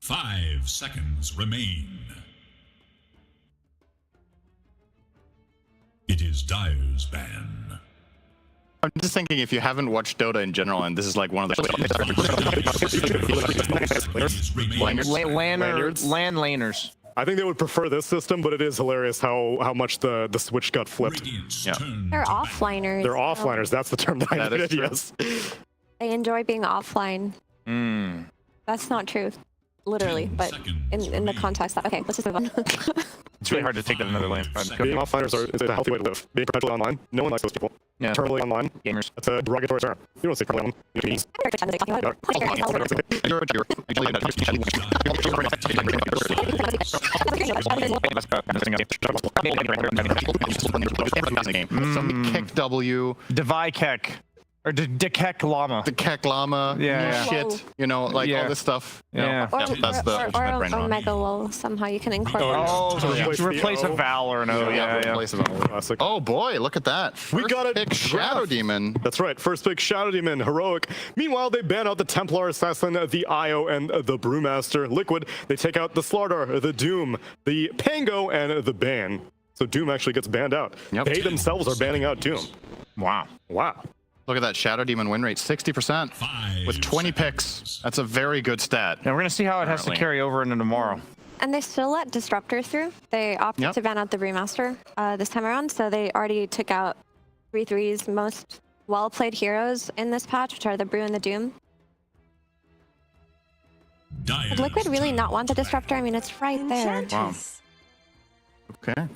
5 seconds remain. It is Dire's ban. I'm just thinking, if you haven't watched Dota in general, and this is like one of the land laners. I think they would prefer this system, but it is hilarious how much the switch got flipped. Yeah. They're offliners. They're offliners. That's the term that I needed. Yes. They enjoy being offline. That's not true, literally, but in the context that. Okay, let's just move on. It's really hard to take that another lane. Being offliners is a healthy way to live. Being perpetually online, no one likes those people. Yeah. Eternally online, Gamers. That's a derogatory term. You don't say perpetually Some kick W. Divide Keck. Or Dekek Llama. The Keck Llama. Yeah. Shit. You know, like all this stuff. Yeah. Or Omega Lol. Somehow you can incorporate. Oh, so you replace a Val or an O. Yeah. Classic. Oh boy, look at that. We got a pick Shadow Demon. That's right. First pick Shadow Demon, heroic. Meanwhile, they ban out the Templar Assassin, the Io, and the Brewmaster. Liquid, they take out the Slardar, the Doom, the Pango, and the Bane. So Doom actually gets banned out. Yep. They themselves are banning out Doom. Wow. Look at that Shadow Demon win rate, 60% with 20 picks. That's a very good stat. Now we're gonna see how it has to carry over into tomorrow. And they still let Disruptor through. They opted to ban out the Brewmaster this time around, so they already took out 3-3's most well-played heroes in this patch, which are the Brew and the Doom. Would Liquid really not want the Disruptor? I mean, it's right there. Wow. Okay.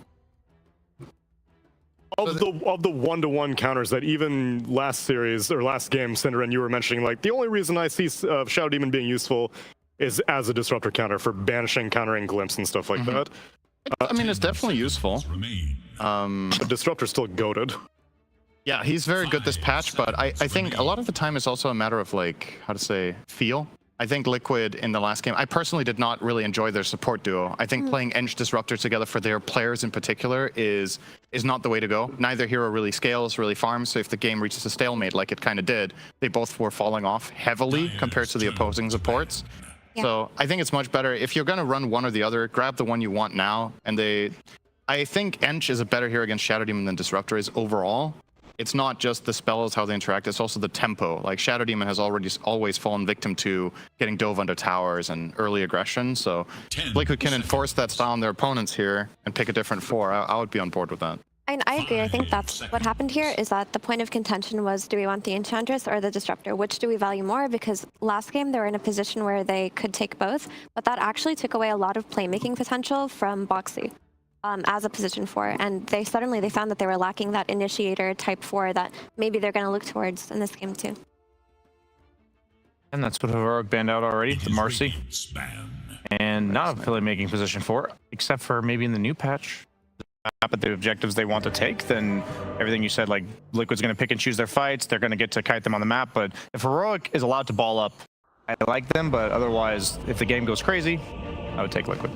Of the one-to-one counters that even last series or last game, Cinderin, you were mentioning, like the only reason I see Shadow Demon being useful is as a disruptor counter for banishing, countering Glimpse and stuff like that. I mean, it's definitely useful. But Disruptor's still goated. Yeah, he's very good this patch, but I think a lot of the time it's also a matter of, like, how to say, feel. I think Liquid in the last game, I personally did not really enjoy their support duo. I think playing Ench Disruptor together for their players in particular is not the way to go. Neither hero really scales, really farms, so if the game reaches a stalemate like it kind of did, they both were falling off heavily compared to the opposing supports. Yeah. So I think it's much better, if you're going to run one or the other, grab the one you want now. And I think Ench is a better hero against Shadow Demon than Disruptor is overall. It's not just the spells, how they interact, it's also the tempo. Like, Shadow Demon has always fallen victim to getting dove under towers and early aggression, so Liquid can enforce that style on their opponents here and pick a different 4. I would be on board with that. And I agree. I think that's what happened here, is that the point of contention was, do we want the Enchantress or the Disruptor? Which do we value more? Because last game they were in a position where they could take both, but that actually took away a lot of playmaking potential from Boxy. As a position 4, and they found that they were lacking that initiator type 4 that maybe they're going to look towards in this game too. And that's what Heroic banned out already, the Marcy. And not a playmaking position 4, except for maybe in the new patch. But the objectives they want to take, then everything you said, like Liquid's going to pick and choose their fights, they're going to get to kite them on the map, but if Heroic is allowed to ball up, I like them, but otherwise, if the game goes crazy, I would take Liquid.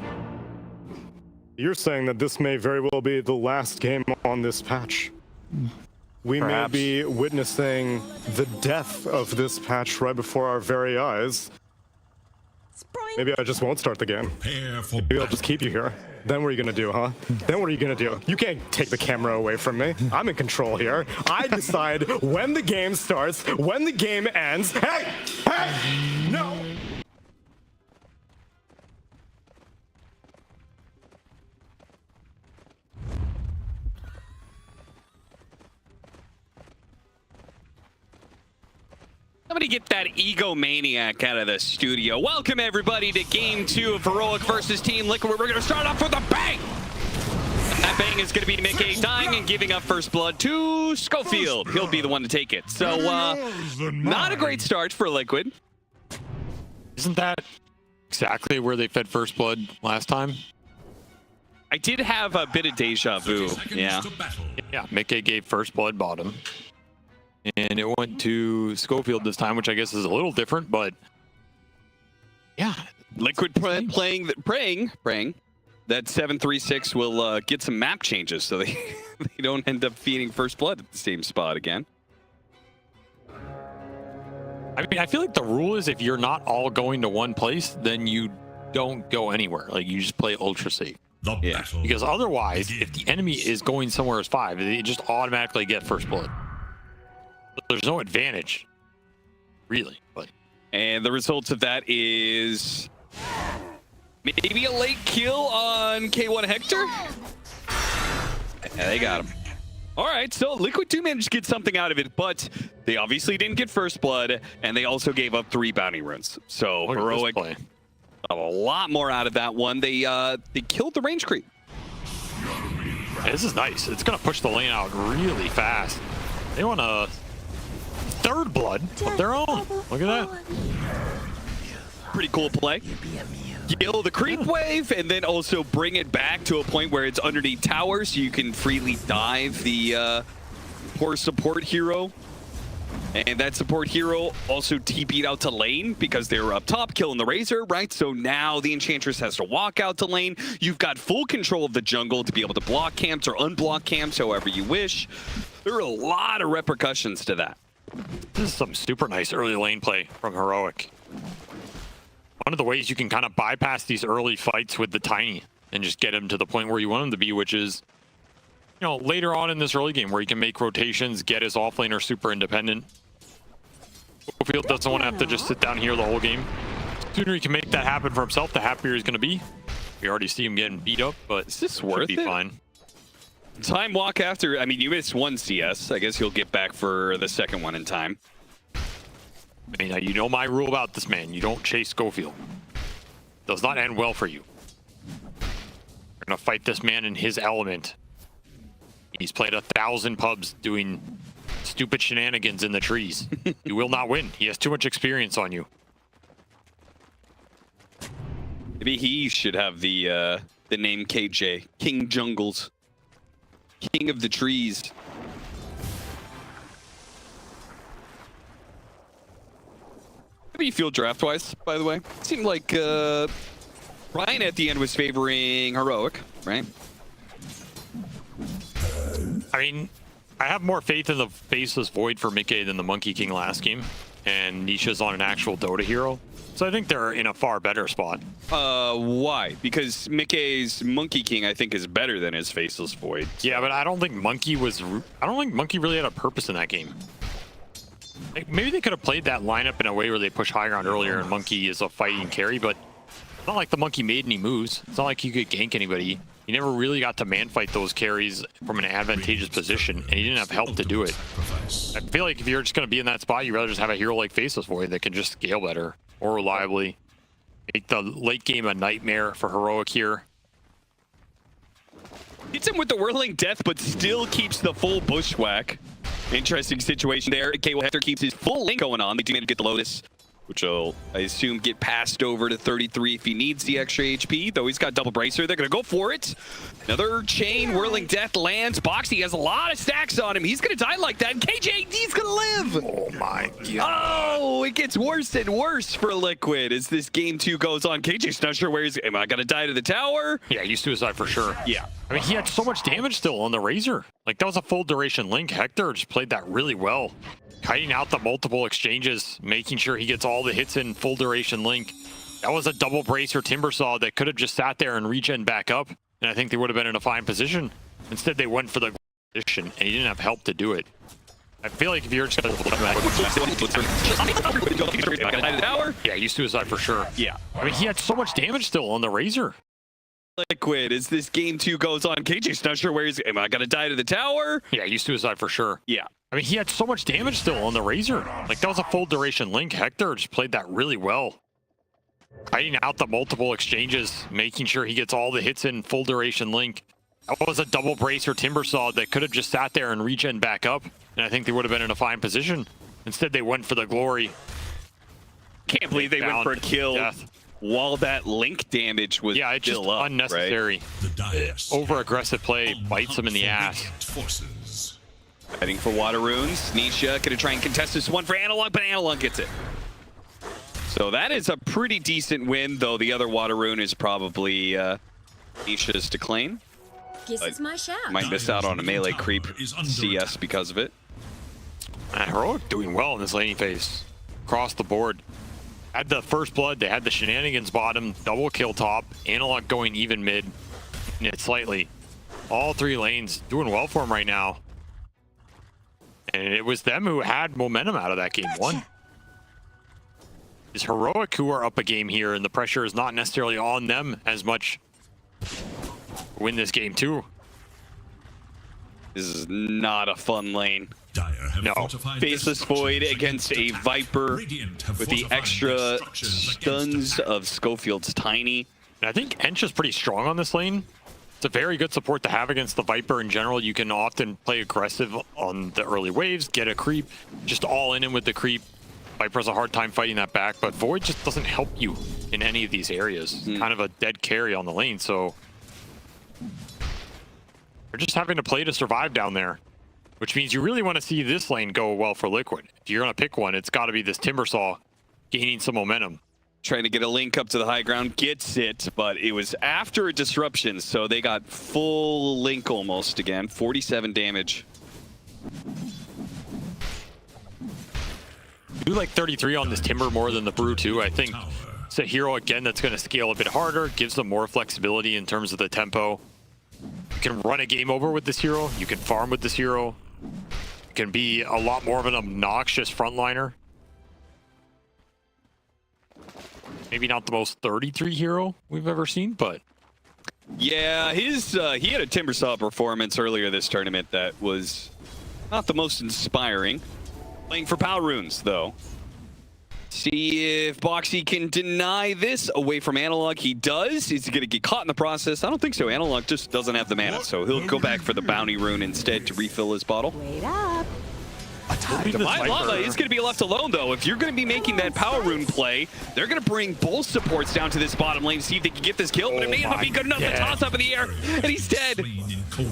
You're saying that this may very well be the last game on this patch. We may be witnessing the death of this patch right before our very eyes. Maybe I just won't start the game. Maybe I'll just keep you here. Then what are you gonna do, huh? Then what are you gonna do? You can't take the camera away from me. I'm in control here. I decide when the game starts, when the game ends. Hey! Hey! No! Somebody get that egomaniac out of the studio. Welcome everybody to game 2 of Heroic versus Team Liquid. We're going to start off with a bang! That bang is going to be Nick A dying and giving up first blood to Schofield. He'll be the one to take it. So, not a great start for Liquid. Isn't that exactly where they fed first blood last time? I did have a bit of deja vu. Yeah. Yeah, Mickey gave first blood bottom. And it went to Schofield this time, which I guess is a little different, but yeah. Liquid praying that 736 will get some map changes so they don't end up feeding first blood at the same spot again. I mean, I feel like the rule is if you're not all going to one place, then you don't go anywhere. Like, you just play ultra safe. The battle Because otherwise, begins. if the enemy is going somewhere as 5, they just automatically get first blood. There's no advantage, really. But And the results of that is maybe a late kill on K1 Hector. Yeah, they got him. All right, so Liquid 2 managed to get something out of it, but they obviously didn't get first blood, and they also gave up 3 bounty runes. So look at this Heroic play. got a lot more out of that one. They killed the range creep. Yeah, this is nice. It's going to push the lane out really fast. They want a 3rd blood of their own. Look at that. Pretty cool play. Kill the creep wave and then also bring it back to a point where it's underneath towers so you can freely dive the poor support hero. And that support hero also TP'd out to lane because they were up top killing the Razor, right? So now the Enchantress has to walk out to lane. You've got full control of the jungle to be able to block camps or unblock camps however you wish. There are a lot of repercussions to that. This is some super nice early lane play from Heroic. One of the ways you can kind of bypass these early fights with the Tiny and just get him to the point where you want him to be, which is, you know, later on in this early game where he can make rotations, get his offlaner super independent. Schofield doesn't want to have to just sit down here the whole game. The sooner he can make that happen for himself, the happier he's going to be. We already see him getting beat up, but Is this worth should be it? fine. Time walk after, I mean, you missed 1 CS. I guess you'll get back for the second one in time. I mean, you know my rule about this man. You don't chase Schofield. Does not end well for you. You're going to fight this man in his element. He's played 1,000 pubs doing stupid shenanigans in the trees. You will not win. He has too much experience on you. Maybe he should have the name KJ. King Jungles. King of the trees. How do you feel draft-wise, by the way? It seemed like Ryan at the end was favoring Heroic, right? I mean, I have more faith in the Faceless Void for Mickey than the Monkey King last game. And Nisha's on an actual Dota hero. So I think they're in a far better spot. Why? Because Mickey's Monkey King, I think, is better than his Faceless Void. Yeah, but I don't think Monkey really had a purpose in that game. Like, maybe they could have played that lineup in a way where they push high ground earlier and Monkey is a fighting carry, but it's not like the Monkey made any moves. It's not like he could gank anybody. He never really got to man fight those carries from an advantageous position, and he didn't have help to do it. I feel like if you're just going to be in that spot, you'd rather just have a hero like Faceless Void that can just scale better, more reliably. Make the late game a nightmare for Heroic here. Hits him with the Whirling Death, but still keeps the full Bushwhack. Interesting situation there. K1 Hector keeps his full link going on. They do manage to get the Lotus, which will, I assume, get passed over to 33 if he needs the extra HP, though he's got double bracer. They're going to go for it. Another chain, Whirling Death lands. Boxy has a lot of stacks on him. He's going to die like that, and KJD's going to live. Oh my god. Oh, it gets worse and worse for Liquid as this game 2 goes on. KJ's not sure where he's... Am I going to die to the tower? Yeah, he's suicide for sure. Yeah. I mean, he had so much damage still on the Razor. Like, that was a full duration link. Hector just played that really well. Kiting out the multiple exchanges, making sure he gets all the hits in full duration link. That was a double bracer Timbersaw that could have just sat there and regen back up, and I think they would have been in a fine position. Instead, they went for the position, and he didn't have help to do it. I feel like if you're just gonna yeah, he's suicide for sure. Yeah. I mean, he had so much damage still on the Razor. Liquid as this game 2 goes on. KJ's not sure where he's... Am I going to die to the tower? Yeah, he's suicide for sure. Yeah. I mean, he had so much damage still on the Razor. Like, that was a full duration link. Hector just played that really well. Kiting out the multiple exchanges, making sure he gets all the hits in full duration link. That was a double bracer Timbersaw that could have just sat there and regen back up, and I think they would have been in a fine position. Instead, they went for the glory. Can't believe they went for a kill Death. while that link damage was It's just still up, unnecessary. The Dyers. Over-aggressive play bites him in the ass. Forces. Right? Heading for water runes. Nisha gonna try and contest this one for Analog, but Analog gets it. So that is a pretty decent win, though the other water rune is probably Nisha's to claim. Guess it's my shout. Might miss out on a melee creep CS because of it. Heroic doing well in this laning phase. Across the board. had the first blood, they had the shenanigans bottom, double kill top, Analog going even mid, and slightly. All three lanes doing well for him right now. And it was them who had momentum out of that game one. It's Heroic who are up a game here, and the pressure is not necessarily on them as much to win this game too. This is not a fun lane. No. Faceless Void against a Viper with the extra stuns of Schofield's Tiny. And I think Ench is pretty strong on this lane. It's a very good support to have against the Viper in general. You can often play aggressive on the early waves, get a creep, just all in with the creep. Viper has a hard time fighting that back, but Void just doesn't help you in any of these areas. Kind of a dead carry on the lane, so they're just having to play to survive down there, which means you really want to see this lane go well for Liquid. If you're going to pick one, it's got to be this Timbersaw gaining some momentum. Trying to get a link up to the high ground, gets it, but it was after a disruption, so they got full link almost again. 47 damage. I do like 33 on this Timber more than the Brew too. I think it's a hero again that's going to scale a bit harder, gives them more flexibility in terms of the tempo. You can run a game over with this hero. You can farm with this hero. You can be a lot more of an obnoxious frontliner. Maybe not the most 33 hero we've ever seen, but Yeah, he had a Timbersaw performance earlier this tournament that was not the most inspiring. Playing for Power Runes, though. See if Boxy can deny this away from Analog. He does. He's going to get caught in the process. I don't think so. Analog just doesn't have the mana, so he'll go back for the Bounty Rune instead to refill his bottle. Wait up. Divine Lava is going to be left alone, though. If you're going to be making that Power Rune play, they're going to bring both supports down to this bottom lane to see if they can get this kill, but it may not be good enough. The toss up in the air, and he's dead.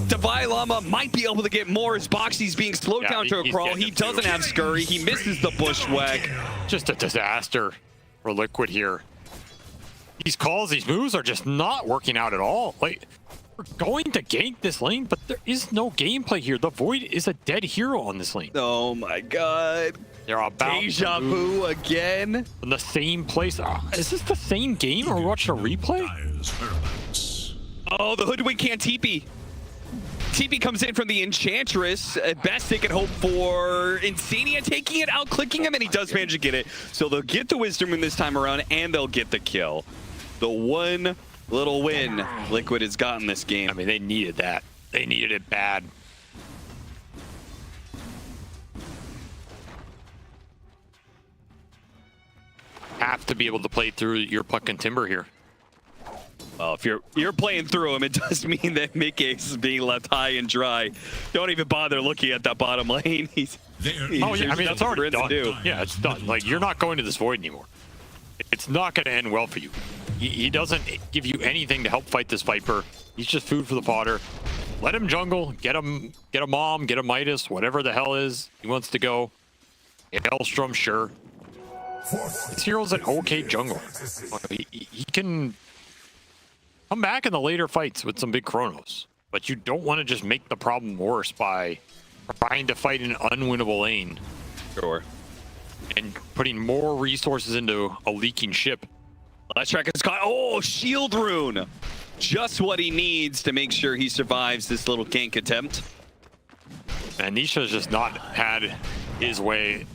Divine Lama might be able to get more as Boxy's being slowed down to a crawl. He doesn't have Scurry. He misses the bushwhack. just a disaster for Liquid here. These calls, these moves are just not working out at all. Like, we're going to gank this lane, but there is no gameplay here. The Void is a dead hero on this lane. Oh my god. They're about Deja vu again. in the same place. Is this the same game or watching a replay? Oh, the Hoodwink can't TP. TP comes in from the Enchantress. At best, they can hope for Insania taking it out, clicking him, and he does manage to get it. So they'll get the Wisdom Rune this time around, and they'll get the kill. The one little win Liquid has gotten this game. I mean, they needed that. They needed it bad. Have to be able to play through your Puck and Timber here. Well, if you're playing through him, it does mean that Mickey's is being left high and dry. Don't even bother looking at that bottom lane. Oh yeah, I mean, it's already done. Yeah, it's done. Like, you're not going to this Void anymore. It's not going to end well for you. He doesn't give you anything to help fight this Viper. He's just food for the fodder. Let him jungle, get a Mom, get a Midas, whatever the hell is he wants to go. Elstrom, sure. This hero's an okay jungle. He can come back in the later fights with some big chronos, but you don't want to just make the problem worse by trying to fight an unwinnable lane. Sure. And putting more resources into a leaking ship. Last track is caught. Oh, Shield Rune. Just what he needs to make sure he survives this little gank attempt. And Nisha's just not had his way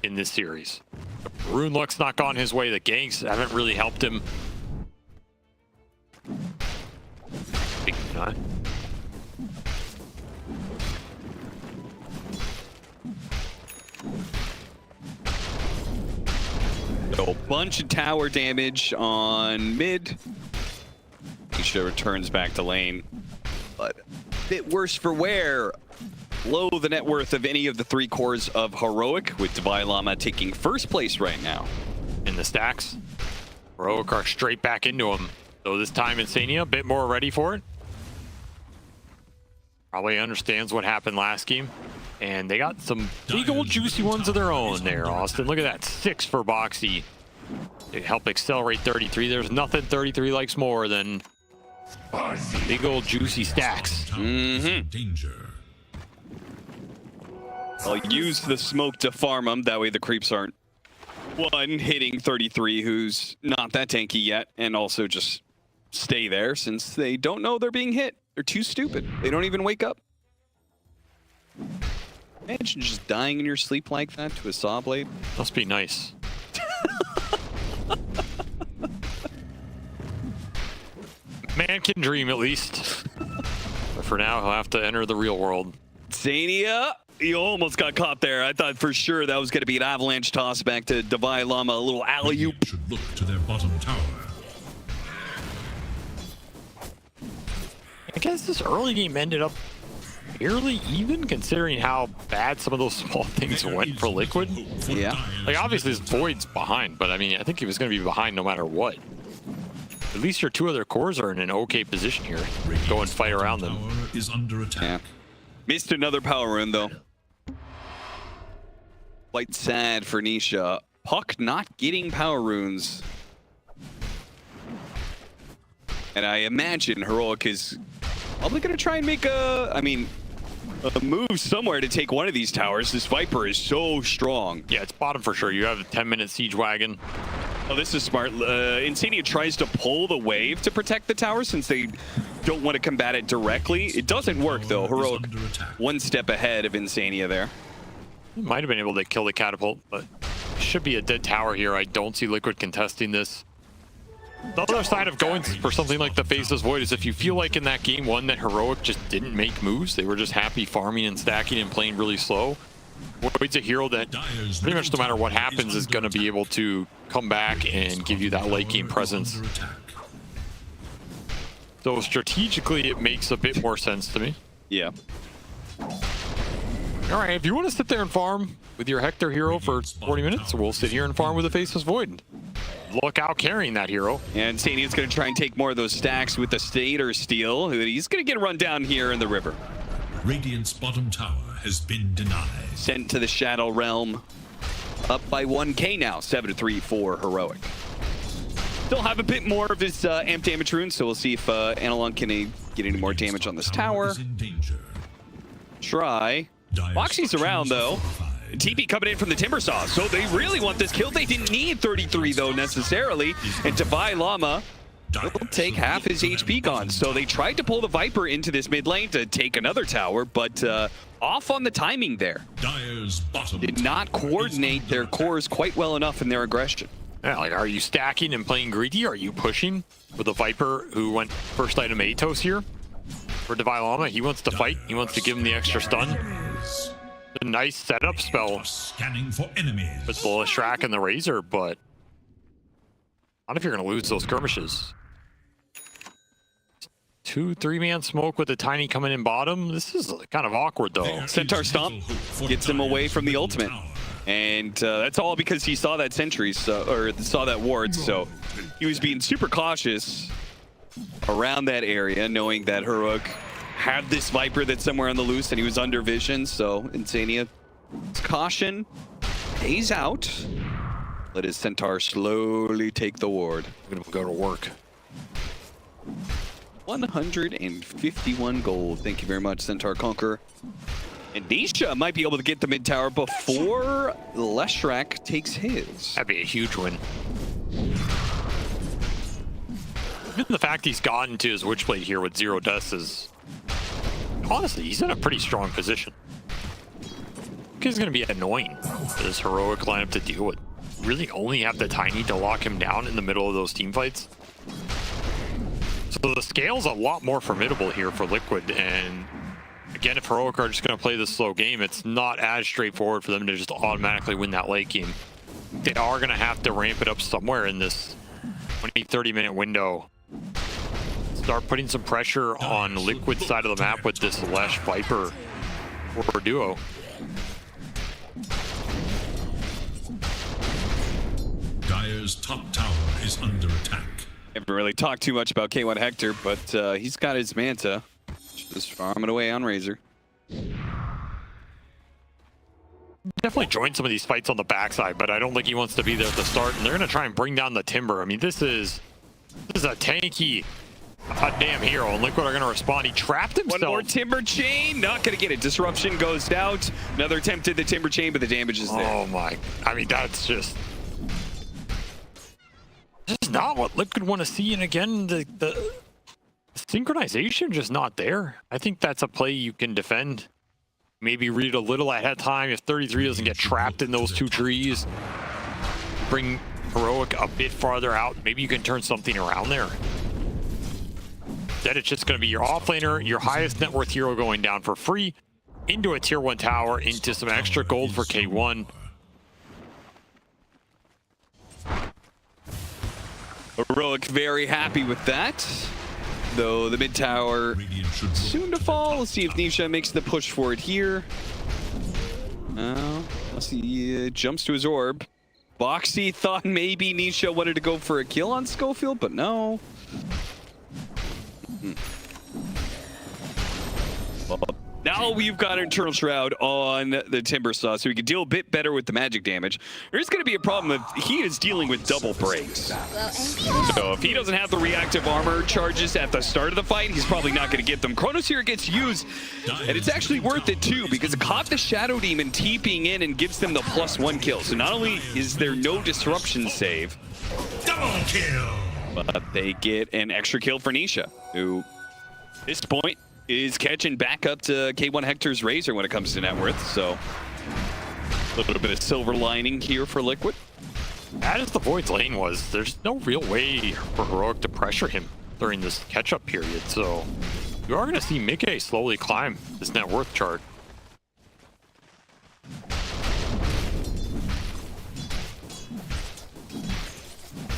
in this series. The Rune Luck's not gone his way. The ganks haven't really helped him. Big nut. A bunch of tower damage on mid. Nisha returns back to lane. But a bit worse for wear. Below the net worth of any of the three cores of Heroic, with Divine Lama taking first place right now. In the stacks, Heroic are straight back into him. So this time Insania a bit more ready for it. Probably understands what happened last game. And they got some big old juicy ones of their own there, Austin. Look at that, 6 for Boxy. They help accelerate 33. There's nothing 33 likes more than big old juicy stacks. Danger. I'll use the smoke to farm them. That way the creeps aren't One hitting 33, who's not that tanky yet, and also just stay there since they don't know they're being hit. They're too stupid. They don't even wake up. Imagine just dying in your sleep like that to a saw blade. Must be nice. Man can dream, at least. But for now, he'll have to enter the real world. Zania, you almost got caught there. I thought for sure that was going to be an avalanche toss back to Divine Llama, a little alley-oop. Should look to their bottom tower. I guess this early game ended up fairly even, considering how bad some of those small things went for Liquid. Yeah. Like, obviously, his Void's behind, but I mean, I think he was going to be behind no matter what. At least your two other cores are in an okay position here. Go and fight around them. Tower is under attack. Yeah. Missed another power rune, though. Quite sad for Nisha. Puck not getting power runes. And I imagine Heroic is probably going to try and make a move somewhere to take one of these towers. This Viper is so strong. Yeah, it's bottom for sure. You have a 10-minute siege wagon. Oh, this is smart. Insania tries to pull the wave to protect the tower since they don't want to combat it directly. It doesn't work, though. Heroic one step ahead of Insania there. He might have been able to kill the catapult, but should be a dead tower here. I don't see Liquid contesting this. The other side of going for something like the Faceless Void is if you feel like in that game one that Heroic just didn't make moves, they were just happy farming and stacking and playing really slow. Void's a hero that pretty much no matter what happens is going to be able to come back and give you that late game presence. So strategically, it makes a bit more sense to me. Yeah. All right, if you want to sit there and farm with your Hector hero for 40 minutes, we'll sit here and farm with a Faceless Void. Look out carrying that hero. And Insania's going to try and take more of those stacks with the Stater Steel. He's going to get run down here in the river. Radiant's bottom tower has been denied. Sent to the Shadow Realm. Up by 1k now, 7-3 for Heroic. Still have a bit more of his amp damage rune, so we'll see if Analon can get any more damage on this tower. Is in danger. Try. Moxie's around, though. TP coming in from the Timber Saw, so they really want this kill. They didn't need 33, though, necessarily. And Divine Llama will take half his HP gone. So they tried to pull the Viper into this mid lane to take another tower, but off on the timing there. Dire's bottom Did not coordinate their cores quite well enough in their aggression. Yeah, like, are you stacking and playing greedy? Are you pushing with a Viper who went first item Atos here? For Divine Llama, he wants to fight. He wants to give him the extra stun. A nice setup spell scanning for enemies. with the Leshrac and the Razor, but not if you're going to lose those skirmishes. 2-3-man smoke with the Tiny coming in bottom. This is kind of awkward, though. Centaur Stomp gets him away from the ultimate. And that's all because he saw that sentry, or saw that ward, so he was being super cautious around that area, knowing that Heroic had this Viper that's somewhere on the loose and he was under vision, so Insania's caution pays out. Let his Centaur slowly take the ward. I'm going to go to work. 151 gold. Thank you very much, Centaur Conqueror. And Nisha might be able to get the mid tower before Leshrac takes his. That'd be a huge win. Even the fact he's gotten to his Witchblade here with 0 deaths is... Honestly, he's in a pretty strong position. It's going to be annoying for this Heroic lineup to deal with. Really only have the Tiny to lock him down in the middle of those team fights. So the scale's a lot more formidable here for Liquid, and again, if Heroic are just going to play this slow game, it's not as straightforward for them to just automatically win that late game. They are going to have to ramp it up somewhere in this 20-30 minute window. Start putting some pressure on Liquid's side of the map with this Lesh Viper or duo. Dire's top tower is under attack. Haven't really talked too much about K1 Hector, but he's got his Manta. Just farming away on Razor. Definitely join some of these fights on the backside, but I don't think he wants to be there at the start, and they're going to try and bring down the Timber. I mean, this is a tanky damn hero, and Liquid are going to respond. He trapped himself. One more Timber Chain, not going to get it. Disruption goes out. Another attempt at the Timber Chain, but the damage is there. Oh my, I mean, that's just This is not what Liquid want to see, and again, the synchronization just not there. I think that's a play you can defend. Maybe read a little ahead of time if 33 doesn't get trapped in those two trees. Bring Heroic a bit farther out. Maybe you can turn something around there. Instead, it's just going to be your offlaner, your highest net worth hero going down for free into a tier 1 tower, into some extra gold for K1. Heroic very happy with that. Though the mid tower soon to fall. Let's see if Nisha makes the push for it here. Let's see, he jumps to his orb. Boxy thought maybe Nisha wanted to go for a kill on Schofield, but no. Well, now we've got an Eternal Shroud on the Timbersaw, so we can deal a bit better with the magic damage. There's going to be a problem if he is dealing with double breaks. So if he doesn't have the reactive armor charges at the start of the fight, he's probably not going to get them. Chronos here gets used, and it's actually worth it too, because it caught the Shadow Demon TPing in and gives them the +1 kill. So not only is there no disruption save, Double kill. but they get an extra kill for Nisha, who at this point is catching back up to K1 Hector's Razor when it comes to net worth. So a little bit of silver lining here for Liquid. Bad as the Void's lane was, there's no real way for Heroic to pressure him during this catch-up period. So you are going to see Mickey slowly climb this net worth chart.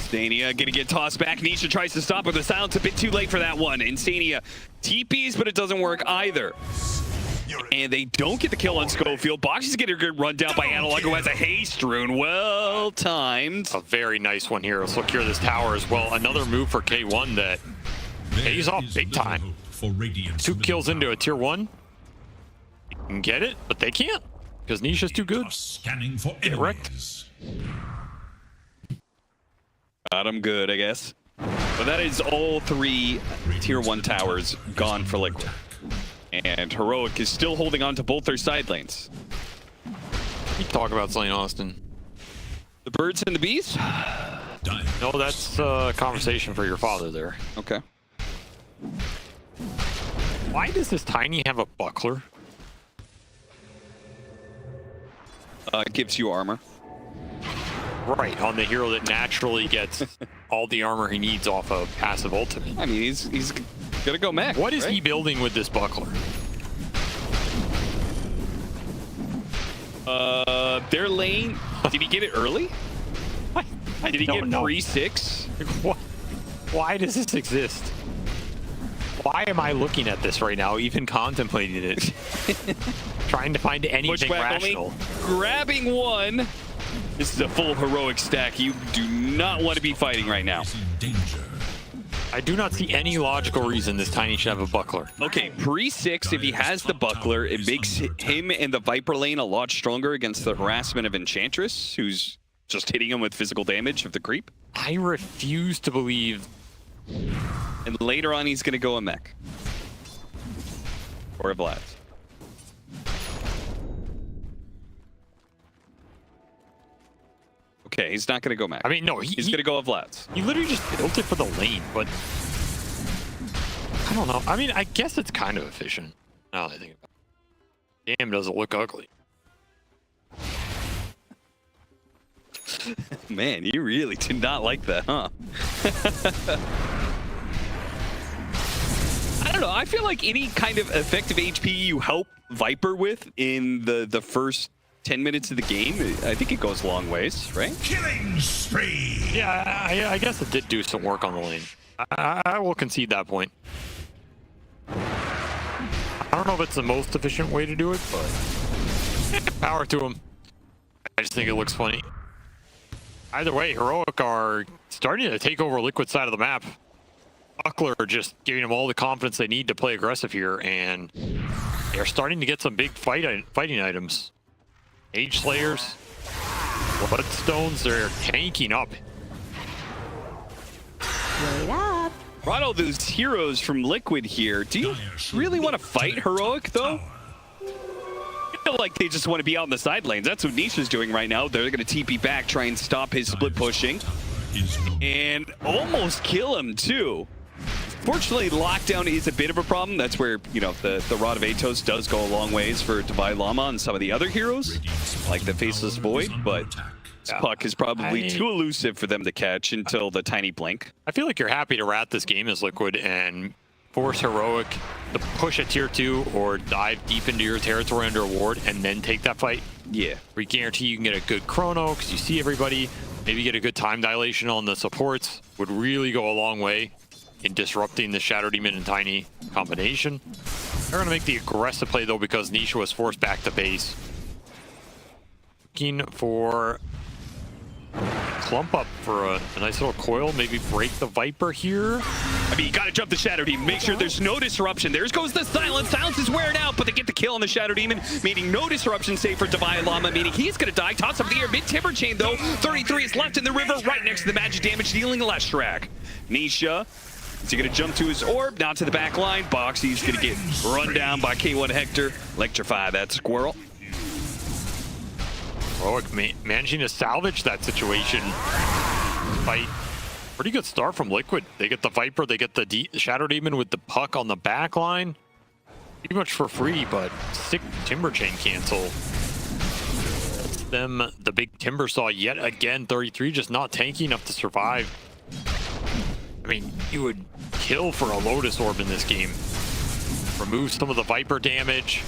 Insania gonna get tossed back. Nisha tries to stop with the silence. A bit too late for that one. Insania TPs, but it doesn't work either. And they don't get the kill on Schofield. Boxy's getting a good run down by Analog, who has a haste rune. Well timed. A very nice one here. Let's secure this tower as well. Another move for K1 that pays off big time. 2 kills into a tier 1. You can get it, but they can't because Nisha's too good. Scanning for Get wrecked. enemies. Got him good, I guess. But that is all 3 tier 1 towers gone for Liquid. And Heroic is still holding on to both their side lanes. You talk about Slane Austin. The birds and the bees? No, that's a conversation for your father there. Okay. Why does this Tiny have a buckler? It gives you armor. Right, on the hero that naturally gets all the armor he needs off a passive ultimate. I mean, he's gonna go mech. What is right? he building with this buckler? Their lane. Did he get it early? Did he get pre-6? What? Why does this exist? Why am I looking at this right now, even contemplating it? Trying to find anything rational. Grabbing one. This is a full Heroic stack. You do not want to be fighting right now. Danger. I do not see any logical reason this Tiny should have a buckler. Okay, pre-6, if he has the buckler, it makes him and the Viper lane a lot stronger against the harassment of Enchantress, who's just hitting him with physical damage of the creep. I refuse to believe. And later on, he's going to go a mech. Or a Vlad. Okay, he's not going to go mech. I mean, no, he's going to go a Vlad's. He literally just built it for the lane, but I don't know. I mean, I guess it's kind of efficient. Now that I think about it. Damn, does it look ugly. Man, you really did not like that, huh? I don't know. I feel like any kind of effective HP you help Viper with in the first 10 minutes of the game, I think it goes a long ways, right? Killing spree. Yeah, I guess it did do some work on the lane. I will concede that point. I don't know if it's the most efficient way to do it, but power to him. I just think it looks funny. Either way, Heroic are starting to take over Liquid side of the map. Buckler just giving them all the confidence they need to play aggressive here, and they're starting to get some big fighting items. Age Slayers, Bloodstones, they're tanking up. Wait up. Brought all those heroes from Liquid here. Do you really want to fight Heroic, though? I feel like they just want to be out in the side lanes. That's what Nisha's doing right now. They're going to TP back, try and stop his split pushing. is no and almost kill him too. Fortunately, lockdown is a bit of a problem. That's where, you know, the Rod of Atos does go a long ways for Divine Llama and some of the other heroes, like the Faceless Void, but this puck is probably too elusive for them to catch until the tiny blink. I feel like you're happy to rat this game as Liquid and force Heroic to push a tier 2 or dive deep into your territory under a ward and then take that fight. Yeah. We guarantee you can get a good chrono because you see everybody. Maybe get a good time dilation on the supports. Would really go a long way in disrupting the Shadow Demon and Tiny combination. They're going to make the aggressive play though because Nisha was forced back to base. Looking for clump up for a nice little coil, maybe break the Viper here. I mean, you gotta jump the Shadow Demon, make sure there's no disruption. There goes the Silence. Silence is wearing out, but they get the kill on the Shadow Demon, meaning no disruption save for Divine Llama, meaning he's gonna die. Toss up the air, mid-timber chain though. 33 is left in the river, right next to the magic damage, dealing less track. Nisha, is he gonna jump to his orb? Not to the back line. Boxy's gonna get run down by K1 Hector. Electrify that squirrel. Heroic managing to salvage that situation. Fight. Pretty good start from Liquid. They get the Viper, they get the Shadow Demon with the puck on the back line. Pretty much for free, but sick Timber Chain cancel. That's them, the big Timber Saw yet again. 33 just not tanky enough to survive. I mean, you would kill for a Lotus Orb in this game. Remove some of the Viper damage.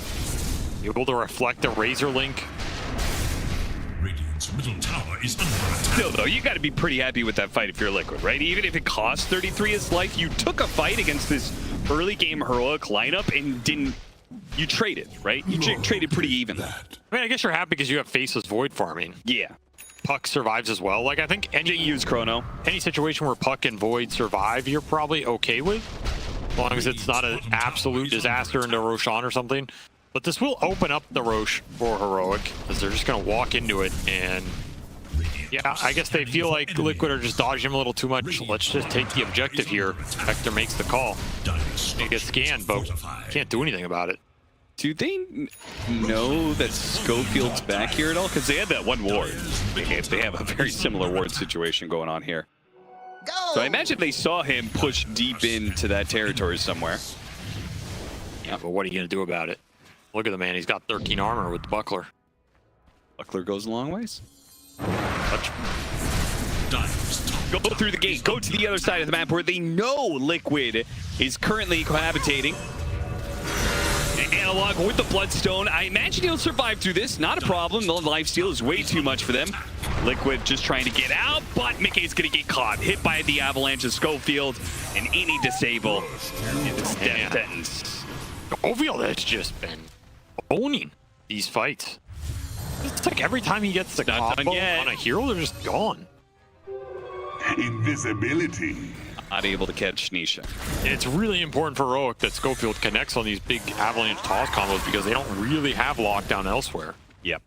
Able to reflect a Razor Link. Radiant's middle tower is under attack. Still though, you gotta be pretty happy with that fight if you're Liquid, right? Even if it costs 33 his life, you took a fight against this early game Heroic lineup and didn't... You traded, right? You traded pretty evenly. I mean, I guess you're happy because you have Faceless Void farming. Yeah. Puck survives as well. Like, I think any use Chrono. Any situation where Puck and Void survive, you're probably okay with. As long as it's not an absolute disaster into Roshan or something. But this will open up the Rosh for Heroic, because they're just going to walk into it, and yeah, I guess they feel like Liquid are just dodging him a little too much. Let's just take the objective here. Hector makes the call. They get scanned, but can't do anything about it. Do they know that Schofield's back here at all? Because they had that one ward. They have a very similar ward situation going on here. So I imagine they saw him push deep into that territory somewhere. Yeah, but what are you going to do about it? Look at the man, he's got 13 armor with the Buckler. Buckler goes a long ways. Touch. Go through the gate, go to the other side of the map where they know Liquid is currently cohabitating. Analog with the Bloodstone. I imagine he'll survive through this. Not a problem. The lifesteal is way too much for them. Liquid just trying to get out, but Mickey's going to get caught. Hit by the avalanche of Schofield, and any disable. It's death sentence. Schofield has just been owning these fights. It's like every time he gets the combo on a hero, they're just gone. Invisibility. Not able to catch Nisha. And it's really important for Heroic that Schofield connects on these big avalanche toss combos because they don't really have lockdown elsewhere. Yep.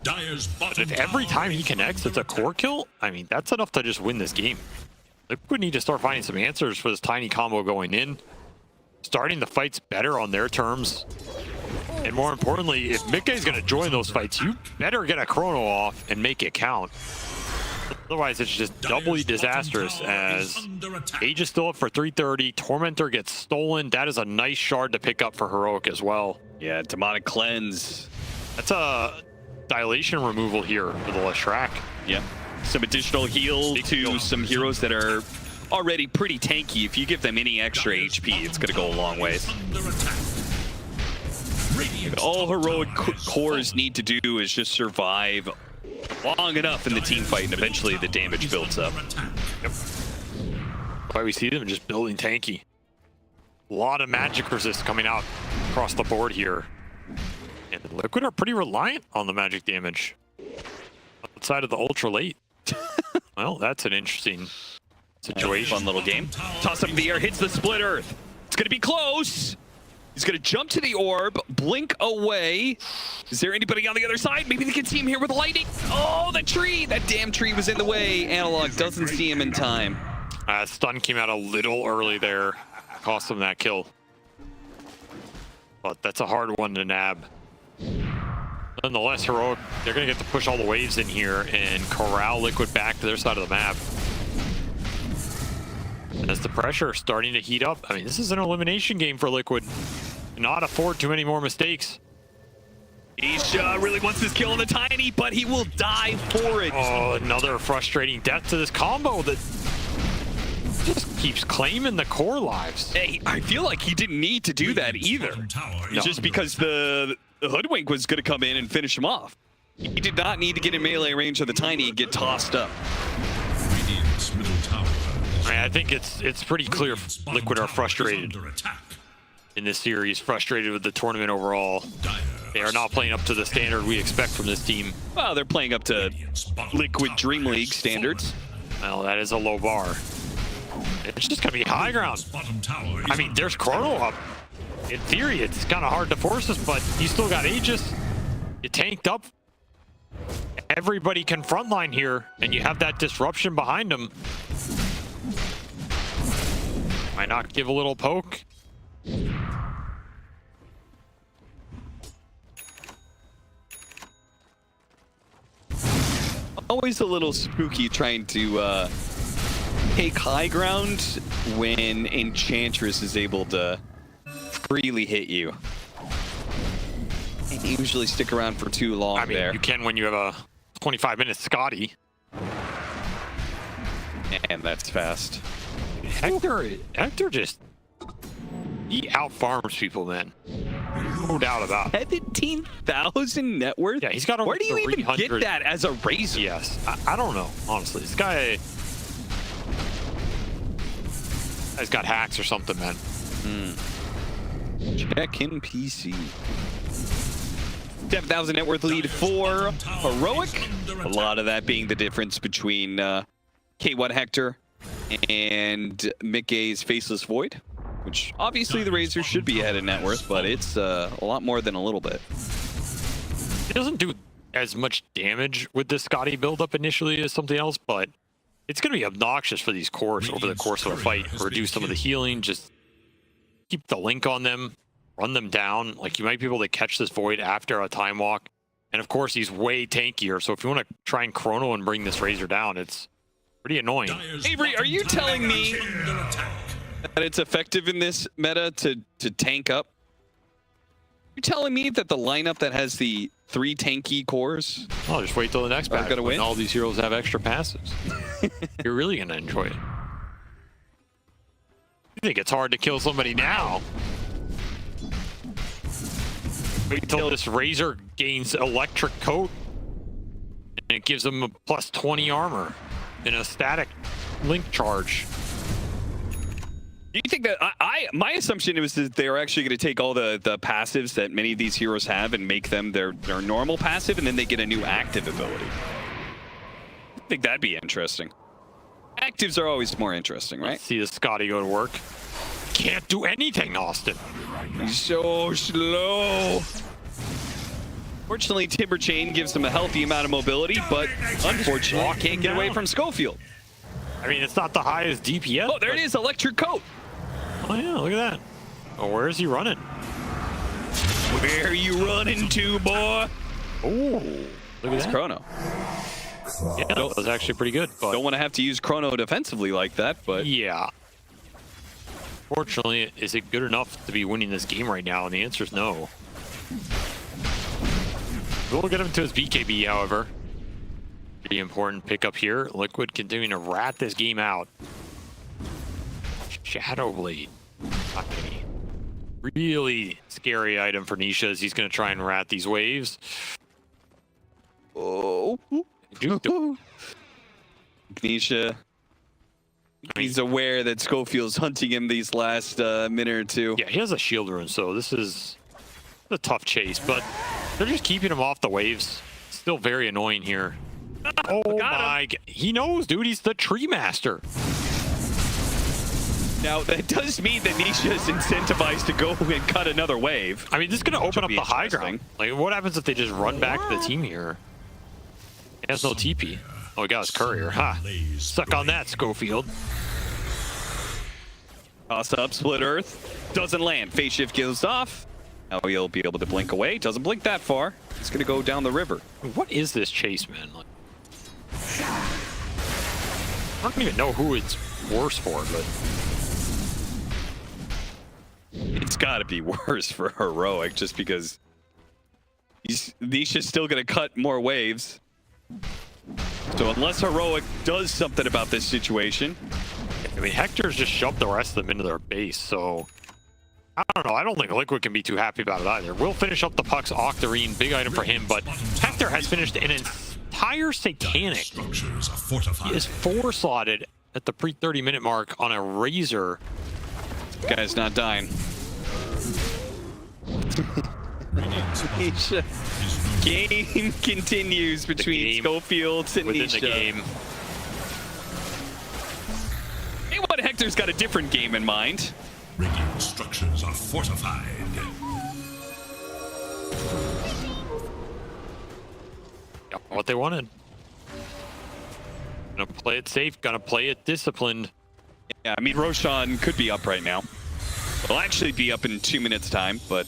Dire's But if every time he connects, it's a core kill, I mean, that's enough to just win this game. Liquid need to start finding some answers for this tiny combo going in. Starting the fights better on their terms. And more importantly, if Mickey's going to join those fights, you better get a chrono off and make it count. Otherwise, it's just doubly disastrous as Age is still up for 330. Tormentor gets stolen. That is a nice shard to pick up for Heroic as well. Yeah, Demonic Cleanse. That's a dilation removal here for the Leshrac. Yeah. Some additional heal to some heroes that are already pretty tanky. If you give them any extra HP, it's going to go a long ways. But all Heroic cores need to do is just survive long enough in the team fight, and eventually the damage builds up. Yep. Why we see them just building tanky. A lot of magic resist coming out across the board here. And Liquid are pretty reliant on the magic damage. Outside of the ultra late. Well, that's an interesting situation. Fun little game. Toss up in the air, hits the split earth. It's going to be close. He's going to jump to the orb, blink away. Is there anybody on the other side? Maybe they can see him here with lightning. Oh, the tree! That damn tree was in the way. Analog doesn't see him in time. Stun came out a little early there. Cost him that kill. But that's a hard one to nab. Nonetheless, Heroic, they're going to get to push all the waves in here and corral Liquid back to their side of the map. As the pressure starting to heat up. I mean, this is an elimination game for Liquid. Cannot afford too many more mistakes. Nisha really wants this kill on the Tiny, but he will die for it. Oh, another frustrating death to this combo that just keeps claiming the core lives. Hey, I feel like he didn't need to do that either. Just because the Hoodwink was going to come in and finish him off. He did not need to get in melee range of the Tiny and get tossed up. Radiant's middle tower is I think it's pretty clear Liquid are frustrated under attack. in this series, frustrated with the tournament overall. They are not playing up to the standard we expect from this team. Well, they're playing up to Liquid Dream League standards. Well, that is a low bar. It's just gonna be high ground. Bottom tower is I mean, there's Chrono up. In theory, it's kind of hard to force us, but you still got Aegis. You tanked up. Everybody can frontline here, and you have that disruption behind them. Why not give a little poke? Always a little spooky trying to take high ground when Enchantress is able to freely hit you. They usually stick around for too long. I mean, there. you can when you have a 25-minute Scotty. And that's fast. Hector just... he out-farms people, man. No doubt about it. 17,000 net worth? Yeah, he's got over Where do you even get 300. that as a Razor? Yes, I don't know, honestly. This guy's got hacks or something, man. Check in PC. 7,000 net worth lead for Heroic. A lot of that being the difference between K1 Hector and Mickey's Faceless Void, which obviously the Razor should be ahead of net worth, but it's a lot more than a little bit. It doesn't do as much damage with the Scotty buildup initially as something else, but it's going to be obnoxious for these cores over the course of a fight. Reduce some of the healing, just keep the link on them, run them down. Like, you might be able to catch this Void after a time walk. And of course, he's way tankier, so if you want to try and Chrono and bring this Razor down, it's pretty annoying. Avery, are you telling me that it's effective in this meta to tank up? You're telling me that the lineup that has the 3 tanky cores... Oh, just wait till the next patch gonna when win? all these heroes have extra passives. You're really going to enjoy it. You think it's hard to kill somebody now? Wait till this Razor gains electric coat and it gives them a plus 20 armor and a static link charge. Do you think that my assumption was that they're actually going to take all the passives that many of these heroes have and make them their normal passive, and then they get a new active ability? I think that'd be interesting. Actives are always more interesting, right? Let's see the Scotty go to work. Can't do anything, Austin. He's so slow. Fortunately, Timber Chain gives him a healthy amount of mobility, but unfortunately, can't get away from Schofield. I mean, it's not the highest DPS. Oh, there it is, electric coat. Oh yeah, look at that. Oh, where is he running? Where are you running to, boy? Oh, look at that. Chrono. Yeah, that was actually pretty good. But Don't want to have to use Chrono defensively like that, but yeah. Fortunately, is it good enough to be winning this game right now? And the answer is no. We'll get him to his BKB, however. Pretty important pickup here. Liquid continuing to rat this game out. Shadow Blade. Really scary item for Nisha as he's going to try and rat these waves. oh, Nisha. He's aware that Schofield's hunting him these last minute or two. Yeah, he has a shield rune, so this is a tough chase, but they're just keeping him off the waves. Still very annoying here. Oh my god. He knows, dude. He's the tree master. Now, that does mean that Nisha is incentivized to go and cut another wave. I mean, this is going to open up be the high interesting. ground. Like, what happens if they just run back to the team here? He has no TP. Oh, he got his courier. Ha. Suck on that, Schofield. Toss up, split earth. Doesn't land. Phase shift goes off. Now he'll be able to blink away. Doesn't blink that far. It's going to go down the river. What is this chase, man? Like, I don't even know who it's worse for, but It's got to be worse for Heroic just because Nisha's still going to cut more waves. So unless Heroic does something about this situation. I mean, Hector's just shoved the rest of them into their base, so I don't know. I don't think Liquid can be too happy about it either. We'll finish up the Puck's Octarine, big item for him, but Hector has finished an entire Satanic. Structures are fortified. He is 4-slotted at the pre-30-minute mark on a Razor. Guy's not dying. Nisha. Game continues between Schofield and within Nisha. the game. Hey, what Hector's got a different game in mind. Radiant structures are fortified. Got what they wanted. Gonna play it safe, gonna play it disciplined. Yeah, I mean, Roshan could be up right now. Will actually be up in 2 minutes time, but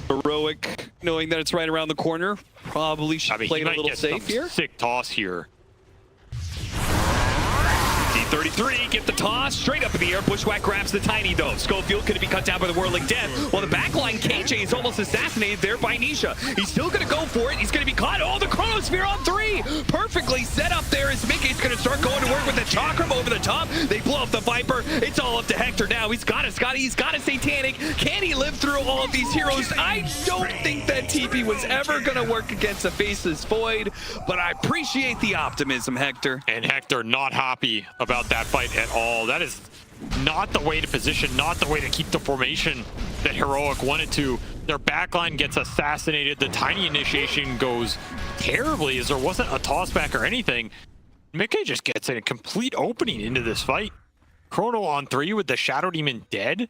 Heroic, knowing that it's right around the corner, probably should play it a little safe here. Sick toss here. D33, get the toss, straight up in the air. Bushwhack grabs the tiny though. Schofield could be cut down by the Whirling Death. While the backline, KJ is almost assassinated there by Nisha. He's still gonna go for it. He's gonna be caught. Oh, the Chronosphere on 3! Perfectly set up there as Mickey's gonna start going to work with the Chakram over the top. They blow up the Viper. It's all up to Hector now. He's got a Scotty, he's got a Satanic. Can he live through all of these heroes? I don't think that TP was ever gonna work against a Faceless Void, but I appreciate the optimism, Hector. And Hector not happy about that fight at all. That is not the way to position, not the way to keep the formation that Heroic wanted to. Their backline gets assassinated. The tiny initiation goes terribly as there wasn't a toss back or anything. Mickey just gets a complete opening into this fight. Chrono on 3 with the Shadow Demon dead.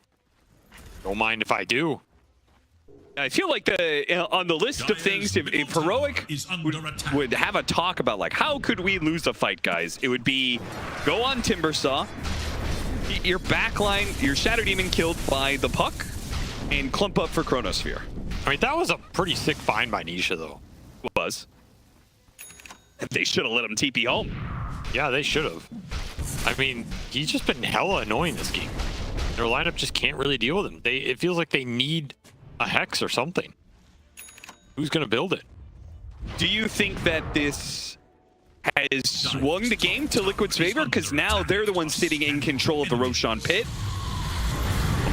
Don't mind if I do. I feel like on the list of things, if Heroic would have a talk about like how could we lose a fight, guys, it would be go on Timbersaw, your backline, your Shadow Demon killed by the Puck, and clump up for Chronosphere. I mean, that was a pretty sick find by Nisha, though. It was. They should have let him TP home. Yeah, they should have. I mean, he's just been hella annoying this game. Their lineup just can't really deal with him. It feels like they need a Hex or something. Who's gonna build it? Do you think that this has swung the game to Liquid's favor? Because now they're the ones sitting in control of the Roshan pit.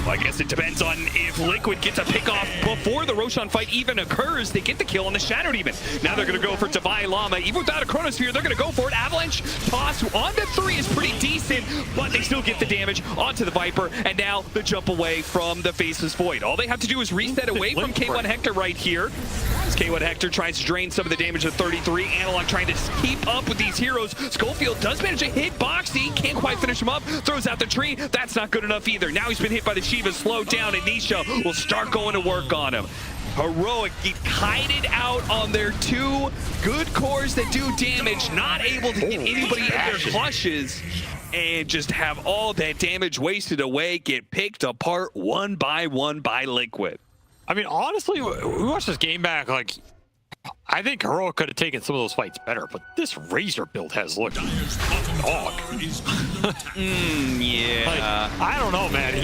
Well, I guess it depends on if Liquid gets a pick off before the Roshan fight even occurs. They get the kill on the Shadow Demon. Now they're going to go for Divine Llama. Even without a Chronosphere, they're going to go for it. Avalanche toss onto 3 is pretty decent, but they still get the damage onto the Viper. And now the jump away from the Faceless Void. All they have to do is reset away from K1 Hector right here. As K1 Hector tries to drain some of the damage of 33. Analog trying to keep up with these heroes. Schofield does manage to hit Boxy. Can't quite finish him up. Throws out the tree. That's not good enough either. Now he's been hit by the Shiva, slowed down, and Nisha will start going to work on him. Heroic get kited out on their 2 good cores that do damage, not able to get anybody in their clutches, and just have all that damage wasted away, get picked apart one by Liquid. I mean, honestly, we watched this game back, like, I think Heroic could have taken some of those fights better, but this Razor build has looked dog. Yeah. Like, I don't know, man.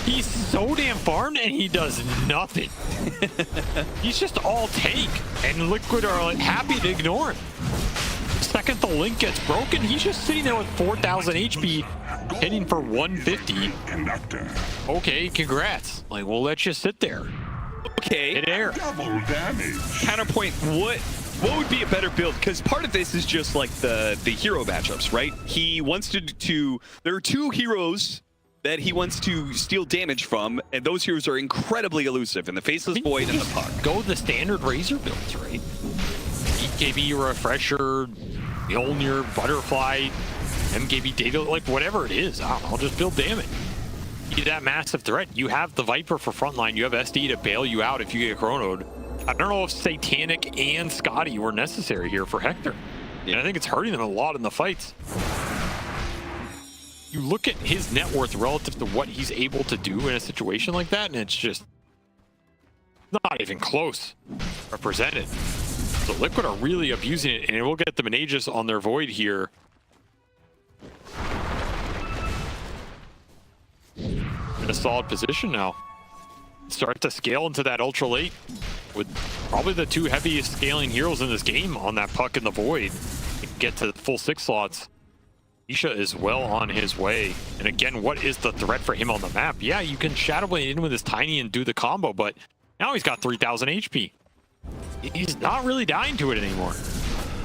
He's so damn farmed and he does nothing. He's just all tank, and Liquid are like happy to ignore him. The second the link gets broken, he's just sitting there with 4,000 HP, hitting for 150. Okay, congrats. Like, we'll let you sit there. Okay. Hit air. Counterpoint, what would be a better build? Because part of this is just like the hero matchups, right? He wants to there are 2 heroes that he wants to steal damage from, and those heroes are incredibly elusive in the Faceless Void and the Puck. Go the standard Razor builds, right? EKB Refresher, Mjolnir, Butterfly, MKB Data, like whatever it is. I'll just build damage. You that massive threat. You have the Viper for frontline. You have SD to bail you out if you get chronoed. I don't know if Satanic and Scotty were necessary here for Hector. Yeah. And I think it's hurting them a lot in the fights. You look at his net worth relative to what he's able to do in a situation like that, and it's just Not even close. Represented. So Liquid are really abusing it, and it will get them an Aegis on their Void here. In a solid position now. Start to scale into that ultra late with probably the two heaviest scaling heroes in this game on that Puck and the Void. And get to the full 6 slots. Nisha is well on his way. And again, what is the threat for him on the map? Yeah, you can Shadow Blade in with his Tiny and do the combo, but now he's got 3,000 HP. He's not really dying to it anymore.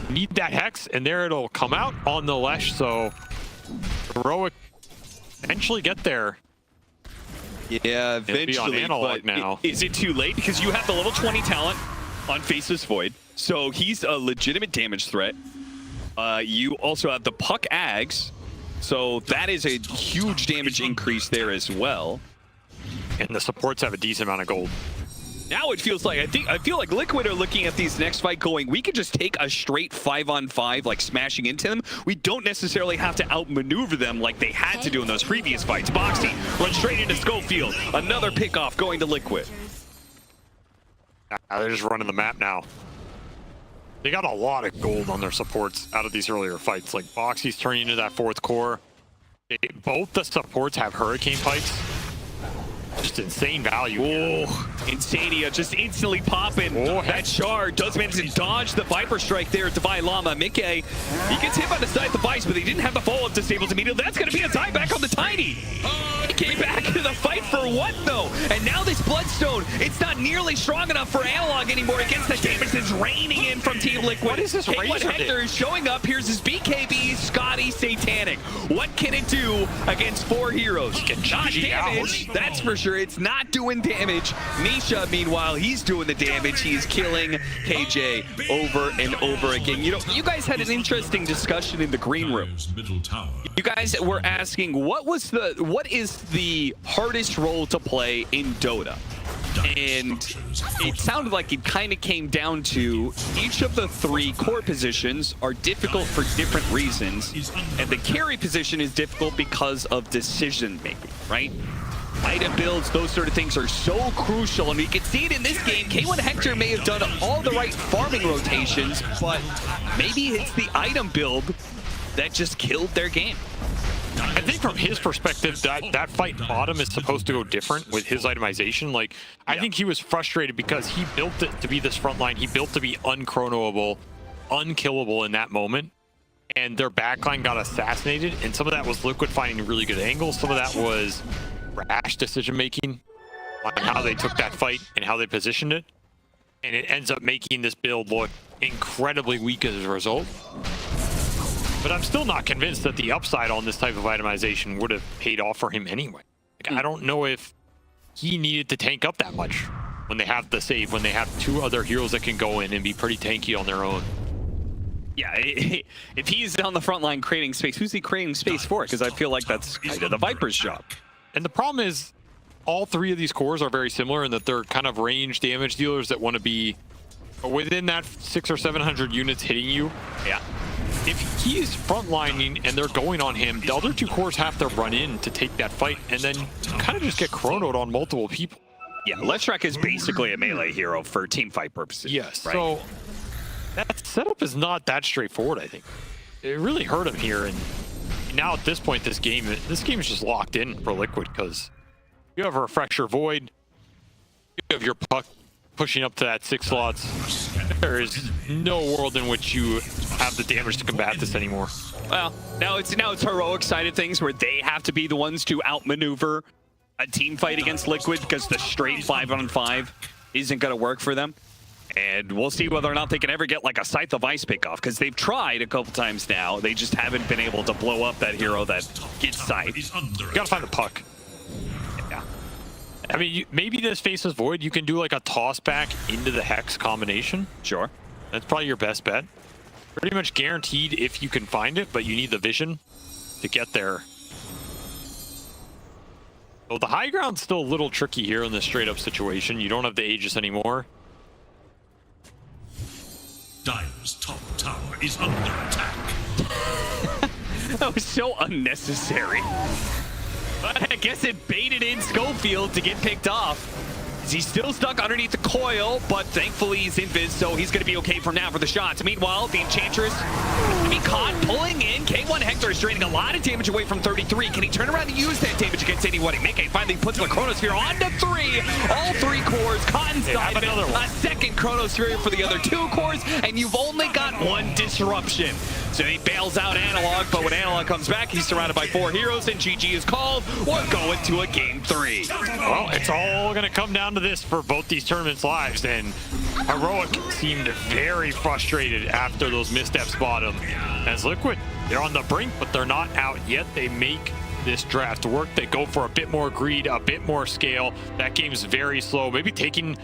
Need that Hex, and there it'll come out on the Lesh, so Heroic eventually get there. Yeah, eventually, analog but now. Is it too late? Because you have the level 20 talent on Faceless Void, so he's a legitimate damage threat. You also have the Puck Ags, so that is a huge damage increase there as well. And the supports have a decent amount of gold. Now it feels like, I feel like Liquid are looking at these next fight going, we could just take a straight 5-on-5, like smashing into them. We don't necessarily have to outmaneuver them like they had to do in those previous fights. Boxy runs straight into Schofield. Another pickoff going to Liquid. They're just running the map now. They got a lot of gold on their supports out of these earlier fights. Like Boxy's turning into that 4th core. Both the supports have Hurricane Pikes. Just insane value. Oh, Insania just instantly popping. Oh, that shard does manage to dodge the Viper Strike there at Divine Llama. Mickey, he gets hit by the side of the Vice, but he didn't have the follow-up disabled immediately. That's going to be a dieback on the Tiny. He came back into the fight for what, though? And now this Bloodstone, it's not nearly strong enough for Analog anymore against the damage that's raining in from Team Liquid. What is this Razor Hector is showing up. Here's his BKB, Scotty, Satanic. What can it do against 4 heroes? Not damage, that's for sure. It's not doing damage. Nisha, meanwhile, he's doing the damage. He is killing KJ over and over again. You know, you guys had an interesting discussion in the green room. You guys were asking what is the hardest role to play in Dota? And it sounded like it kind of came down to each of the 3 core positions are difficult for different reasons, and the carry position is difficult because of decision making, right? Item builds, those sort of things are so crucial, and you can see it in this game. K1 Hector may have done all the right farming rotations, but maybe it's the item build that just killed their game. I think from his perspective, that fight bottom is supposed to go different with his itemization. Like, I think he was frustrated because he built it to be this front line. He built to be unchronoable, unkillable in that moment. And their backline got assassinated. And some of that was Liquid finding really good angles. Some of that was rash decision-making on how they took that fight and how they positioned it. And it ends up making this build look incredibly weak as a result. But I'm still not convinced that the upside on this type of itemization would have paid off for him anyway. Like, I don't know if he needed to tank up that much when they have the save, when they have 2 other heroes that can go in and be pretty tanky on their own. Yeah, if he's on the front line creating space, who's he creating space for? Because I feel like that's kind of the Viper's job. And the problem is, all 3 of these cores are very similar in that they're kind of range damage dealers that want to be within that 600 or 700 units hitting you. Yeah. If he's frontlining and they're going on him, the other 2 cores have to run in to take that fight and then kind of just get chronoed on multiple people. Yeah, Leshrac is basically a melee hero for team fight purposes. Yes, right? So that setup is not that straightforward, I think. It really hurt him here, and now at this point, this game is just locked in for Liquid because you have a Refresher Void, you have your Puck pushing up to that 6 slots. There is no world in which you have the damage to combat this anymore. Well, now it's heroic side of things where they have to be the ones to outmaneuver a team fight against Liquid because the straight 5-on-5 isn't going to work for them. And we'll see whether or not they can ever get like a Scythe of Ice pickoff, because they've tried a couple times now. They just haven't been able to blow up that hero that gets Scythe. You gotta find the Puck. Yeah. I mean, maybe this Faceless Void, you can do like a toss back into the Hex combination. Sure. That's probably your best bet. Pretty much guaranteed if you can find it, but you need the vision to get there. So the high ground's still a little tricky here in this straight up situation. You don't have the Aegis anymore. Dire's top tower is under attack. That was so unnecessary. But I guess it baited in Schofield to get picked off. He's still stuck underneath the coil, but thankfully he's invis, so he's going to be okay for now for the shots. Meanwhile, the Enchantress being caught pulling in. K1 Hector is draining a lot of damage away from 33. Can he turn around and use that damage against anyone? Mickey finally puts the Chronosphere onto 3. All 3 cores caught inside of it. A second Chronosphere for the other 2 cores, and you've only got 1 disruption. So he bails out Analog, but when Analog comes back, he's surrounded by 4 heroes, and GG is called. We're going to a game 3. Well, it's all going to come down to this for both these tournaments' lives, and Heroic seemed very frustrated after those missteps bottom. As Liquid, they're on the brink, but they're not out yet. They make this draft work. They go for a bit more greed, a bit more scale. That game's very slow, maybe taking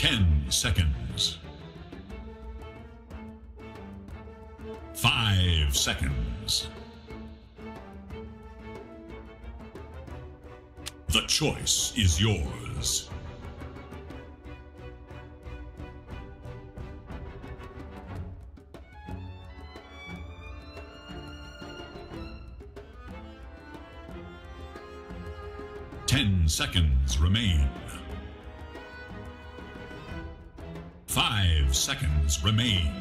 10 seconds. 5 seconds. The choice is yours. Ten seconds remain. 5 seconds remain.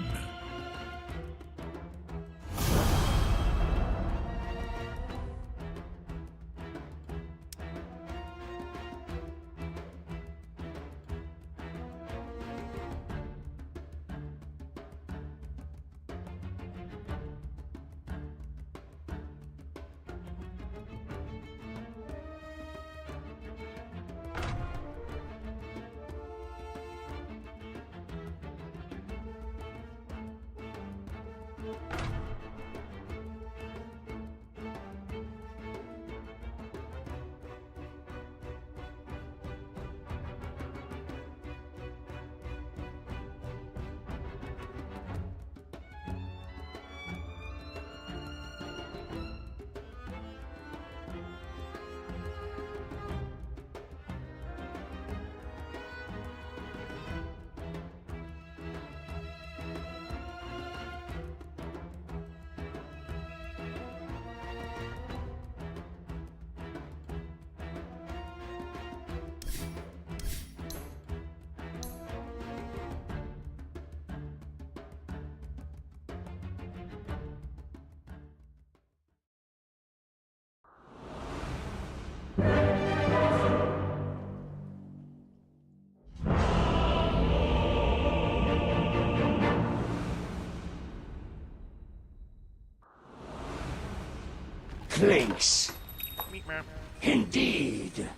Clinks. Indeed.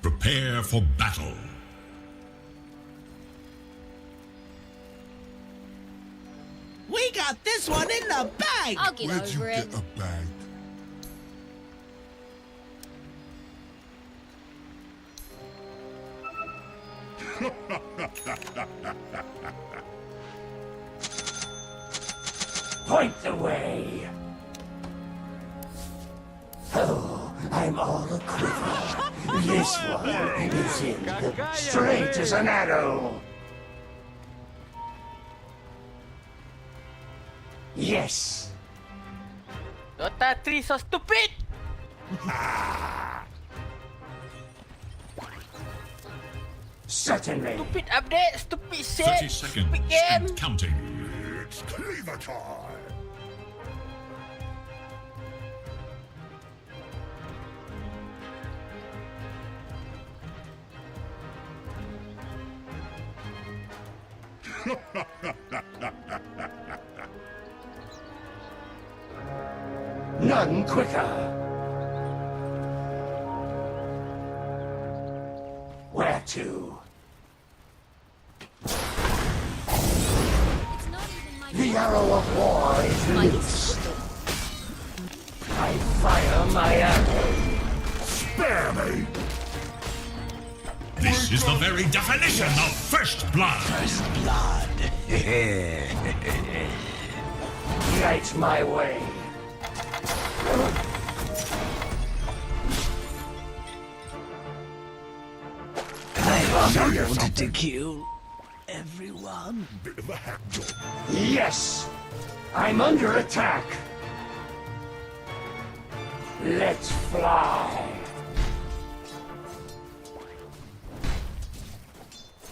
Prepare for battle. We got this one in the bag! I'll get Where'd you over it. get a bag? Point the way. Oh, I'm all a quiver. This one is in straight as an arrow. Yes. Dota 3 so stupid! Certainly. Stupid update, stupid 30 shit, seconds stupid game! and counting. It's cleaver time. None quicker. Where to? It's not even my The arrow of war is loose. I fire my arrow. Spare me. This is the very definition of first blood. Light my way. I wanted To kill everyone. bit of a hack job. Yes! I'm under attack! Let's fly!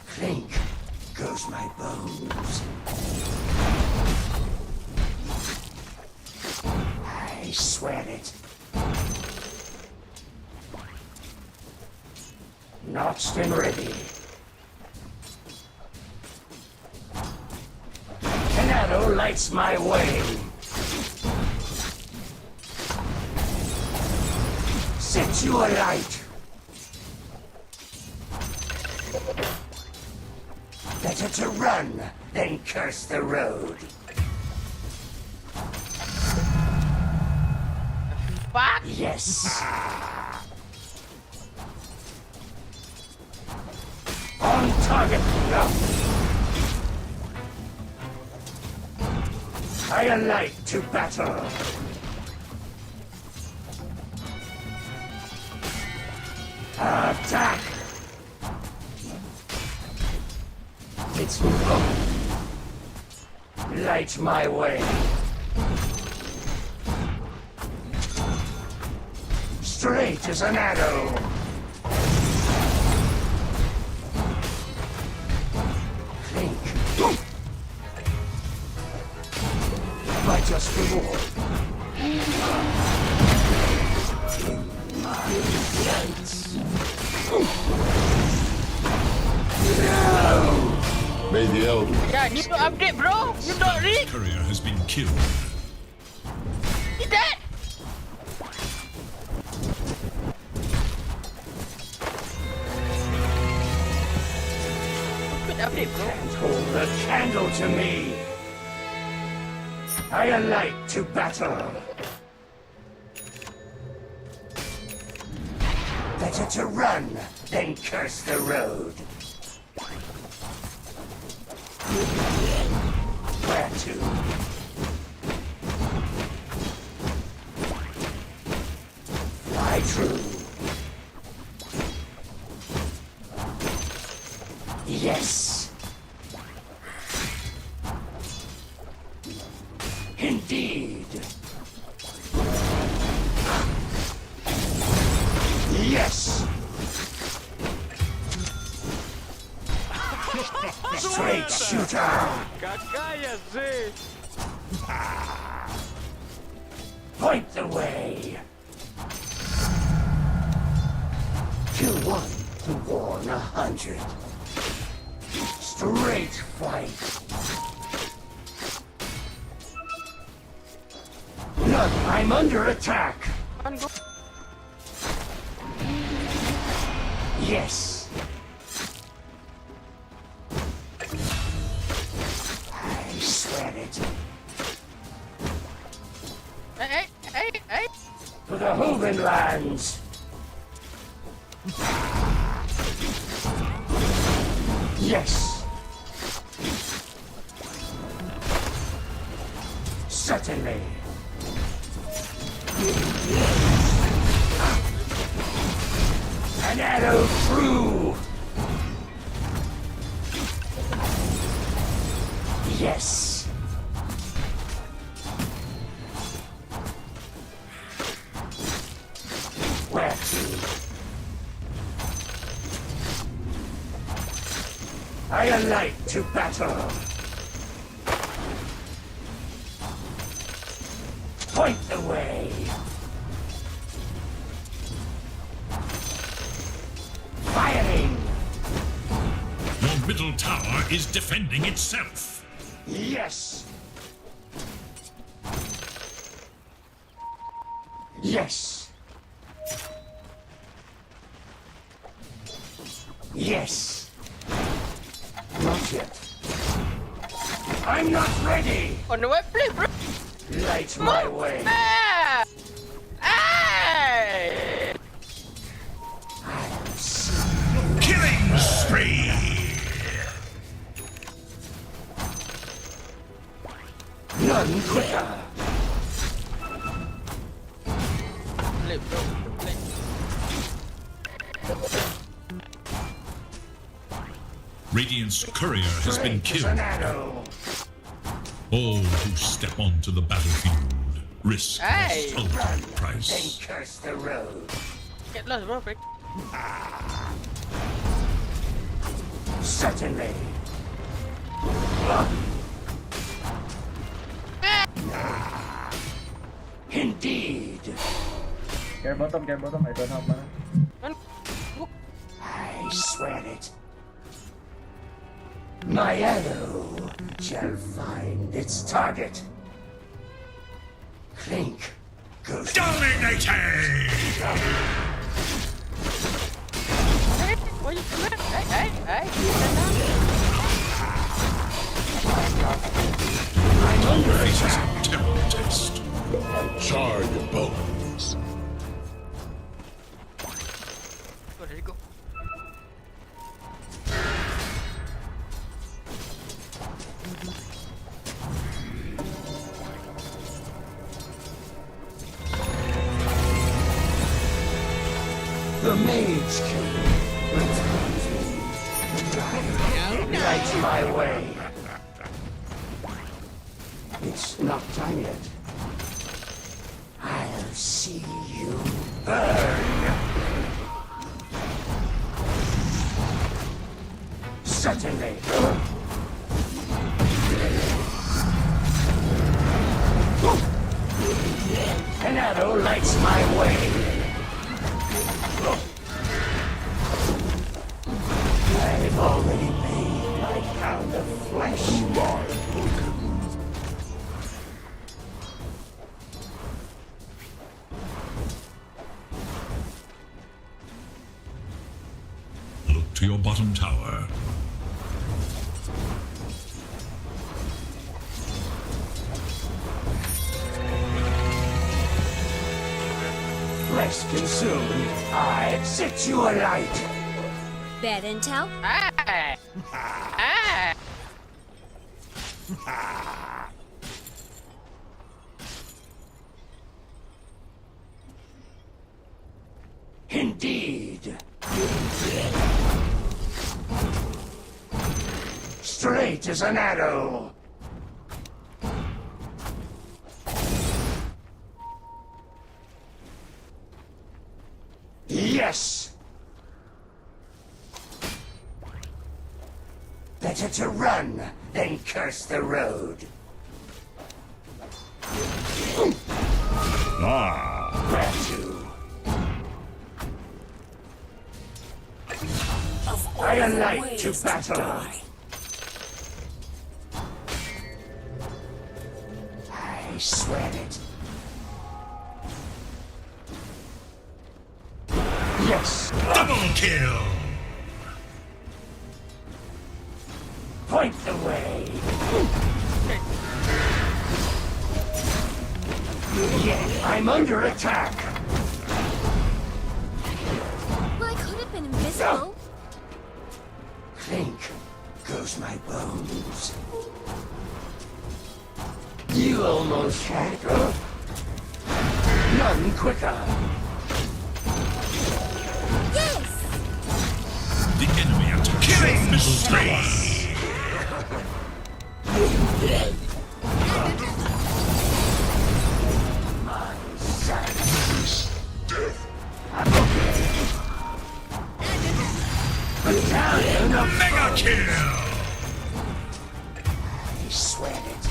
Clink goes my bones. I swear it. Notched and ready. Canado lights my way. Set you alight. Better to run than curse the road. fuck? Yes. target. I alight to battle. Attack! It's light my way. Straight as an arrow. Think. My just reward. In my sights. No! May the elder. Yeah, new update, bro. You don't read. Courier has been killed. He dead. Good update, bro. And hold a candle to me. I alight to battle. Better to run than curse the road. Where to? Fly true. Yes. Indeed. Yes. Straight shooter. Point the way. Kill one to warn 100. Straight fight. Look, I'm under attack. Yes. I swear it. Hey. To the Hoven lands. Yes. Certainly. An arrow through. Yes. Where to? I alight to battle. Point the way. Firing. Your middle tower is defending itself. Yes. Yes. Yes. Not yet. I'm not ready. On the way, play, bro. Light my way. Ah! Hey! I'll see. Killing spree. None quicker. Play, bro. Play. Radiant's courier has been Straight as an killed. arrow. All who step onto the battlefield risk Hey! the ultimate Then price. curse the road. Get lost, bro. Break. Certainly. Indeed. Care bottom, I don't have mana. I swear it. My arrow shall find its target. Clink goes. Dominating! Hey, what you doing? Hey. I'm under Faces attack. a terrible test. Charred bones. Go, there you go. The mage king returns me. Light my way. It's not time yet. I'll see you burn. Certainly. An arrow lights my way. I've already paid my pound of flesh. Look to your bottom tower. Flesh consumed, I set you alight. Bad intel? Hey! Hey! Indeed. Straight as an arrow. Yes. Better to run than curse the road. Where to? I alight to battle. I swear it. Yes. Double kill! Point the way. Yeah, I'm under attack. Well, I could have been invisible. Clink goes my bones. You almost had her. None quicker. Yes! The enemy attacks your middle tower. Mega kill! I swear it.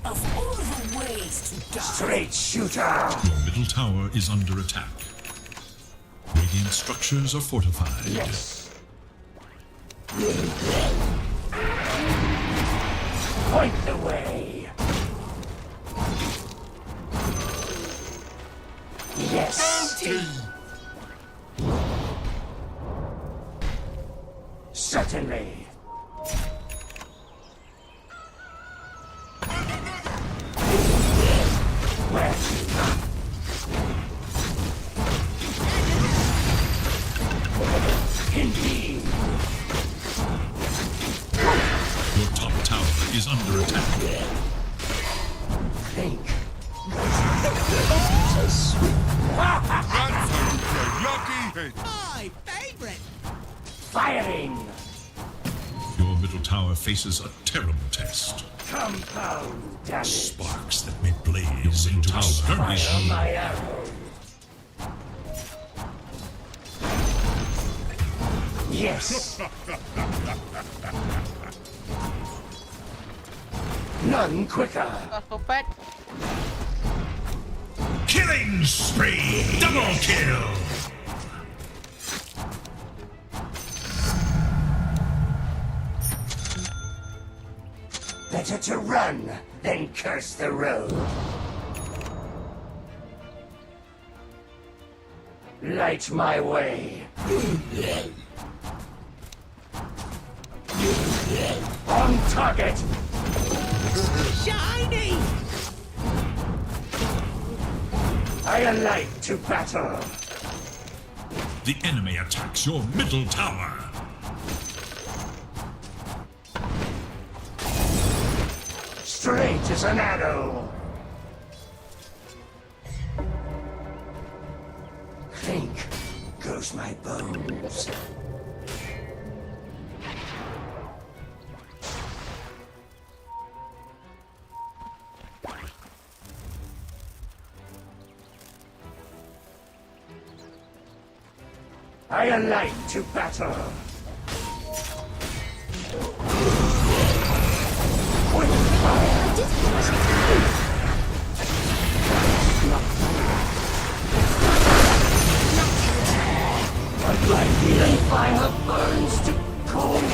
Of all the ways to die. Straight shooter. Your middle tower is under attack. Radiant structures are fortified. Yes. Point the way. Yes. Certainly. Where to? Indeed. Your top tower is under attack. Think. My favorite. Firing. Your middle tower faces a terrible test. Compound damage. Sparks that may blaze into extermination. My arrow. Yes. None quicker. That's so bad. Killing spree! Double kill! Better to run than curse the road. Light my way. On target. Shiny. I alight to battle. The enemy attacks your middle tower. Straight as an arrow. Where's my bones? I alight to battle. Quick fire. But my healing fire burns to cold.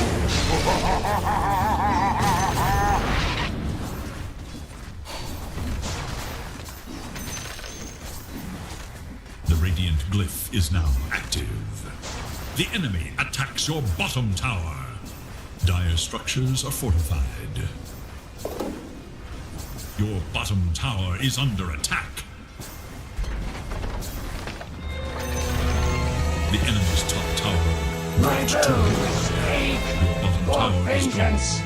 The Radiant Glyph is now active. The enemy attacks your bottom tower. Dire structures are fortified. Your bottom tower is under attack. The enemy's top tower. My bones ache Your bottom for tower is gone. vengeance.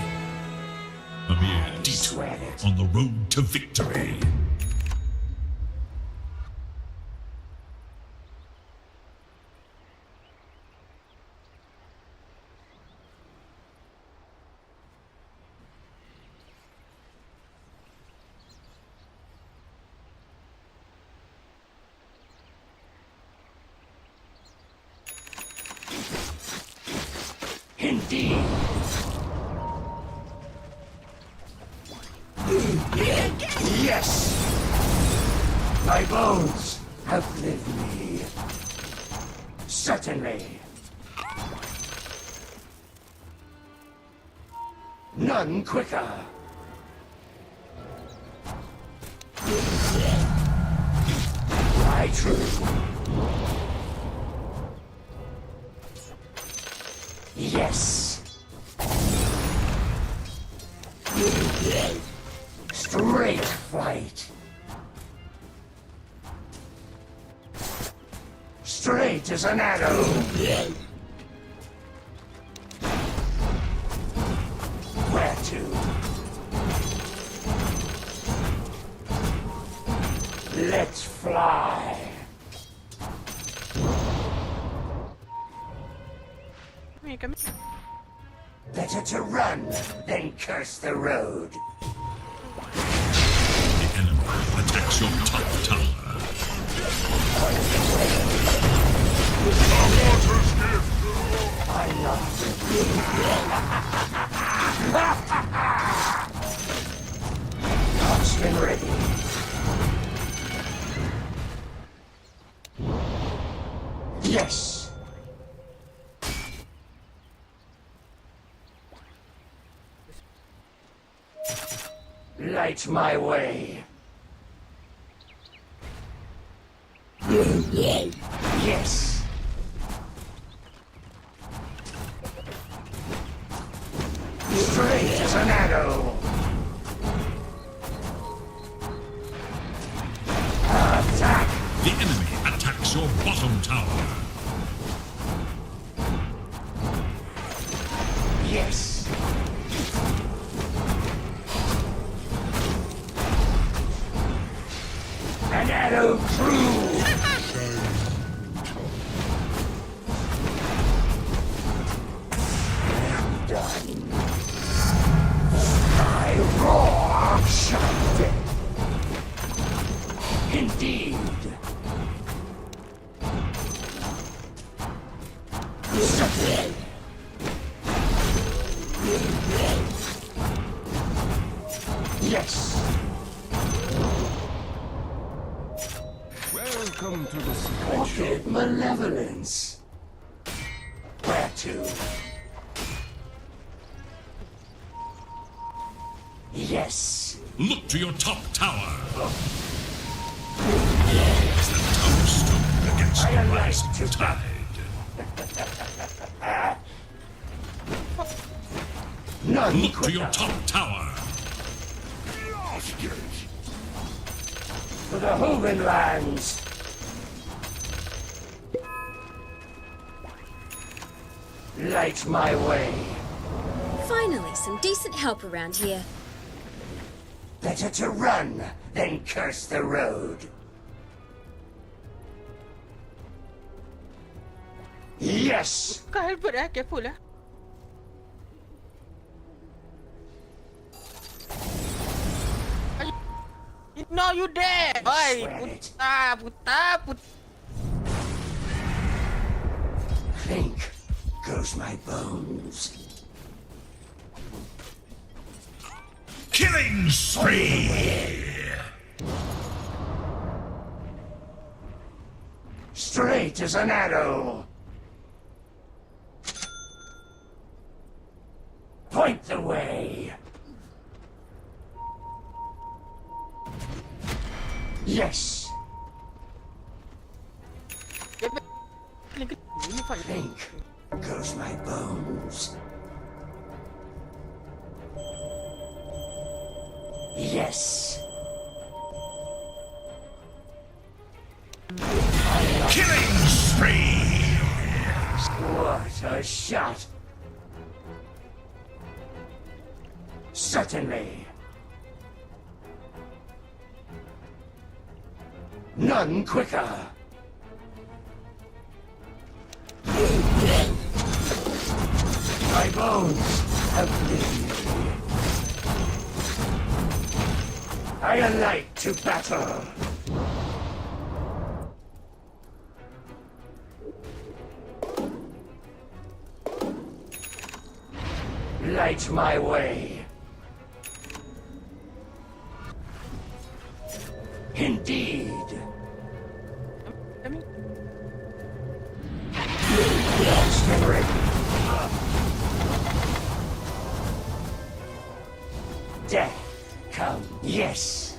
A mere detour on the road to victory. Indeed. Yes! My bones outlive me. Certainly. None quicker. My truth. Yes. Straight flight. Straight as an arrow. Where to? Let's fly. Better to run than curse the road. The enemy attacks your top tower. I love Touched and ready. Yes. Light my way. Yes. Straight as an arrow. Attack. The enemy attacks your bottom tower. Yes. An arrow true. Done. I roar sharply. Indeed. Certainly. Yes. Welcome to the Orchid Malevolence. Where to? Yes. Look to your top tower. Is that tower strong against the rising tide? None Look to your top tower. To the Hogan lands. Light my way. Finally, some decent help around here. Better to run than curse the road. Yes! Careful, careful. No, you dead! Oi, puta. Think goes my bones. Killing spree! Straight as an arrow. Point the way. Yes. Think goes my bones. Yes. Killing spree! What a shot. Certainly. None quicker. My bones have lived. I alight to battle. Light my way. Indeed. Stand ready. Death come. Yes.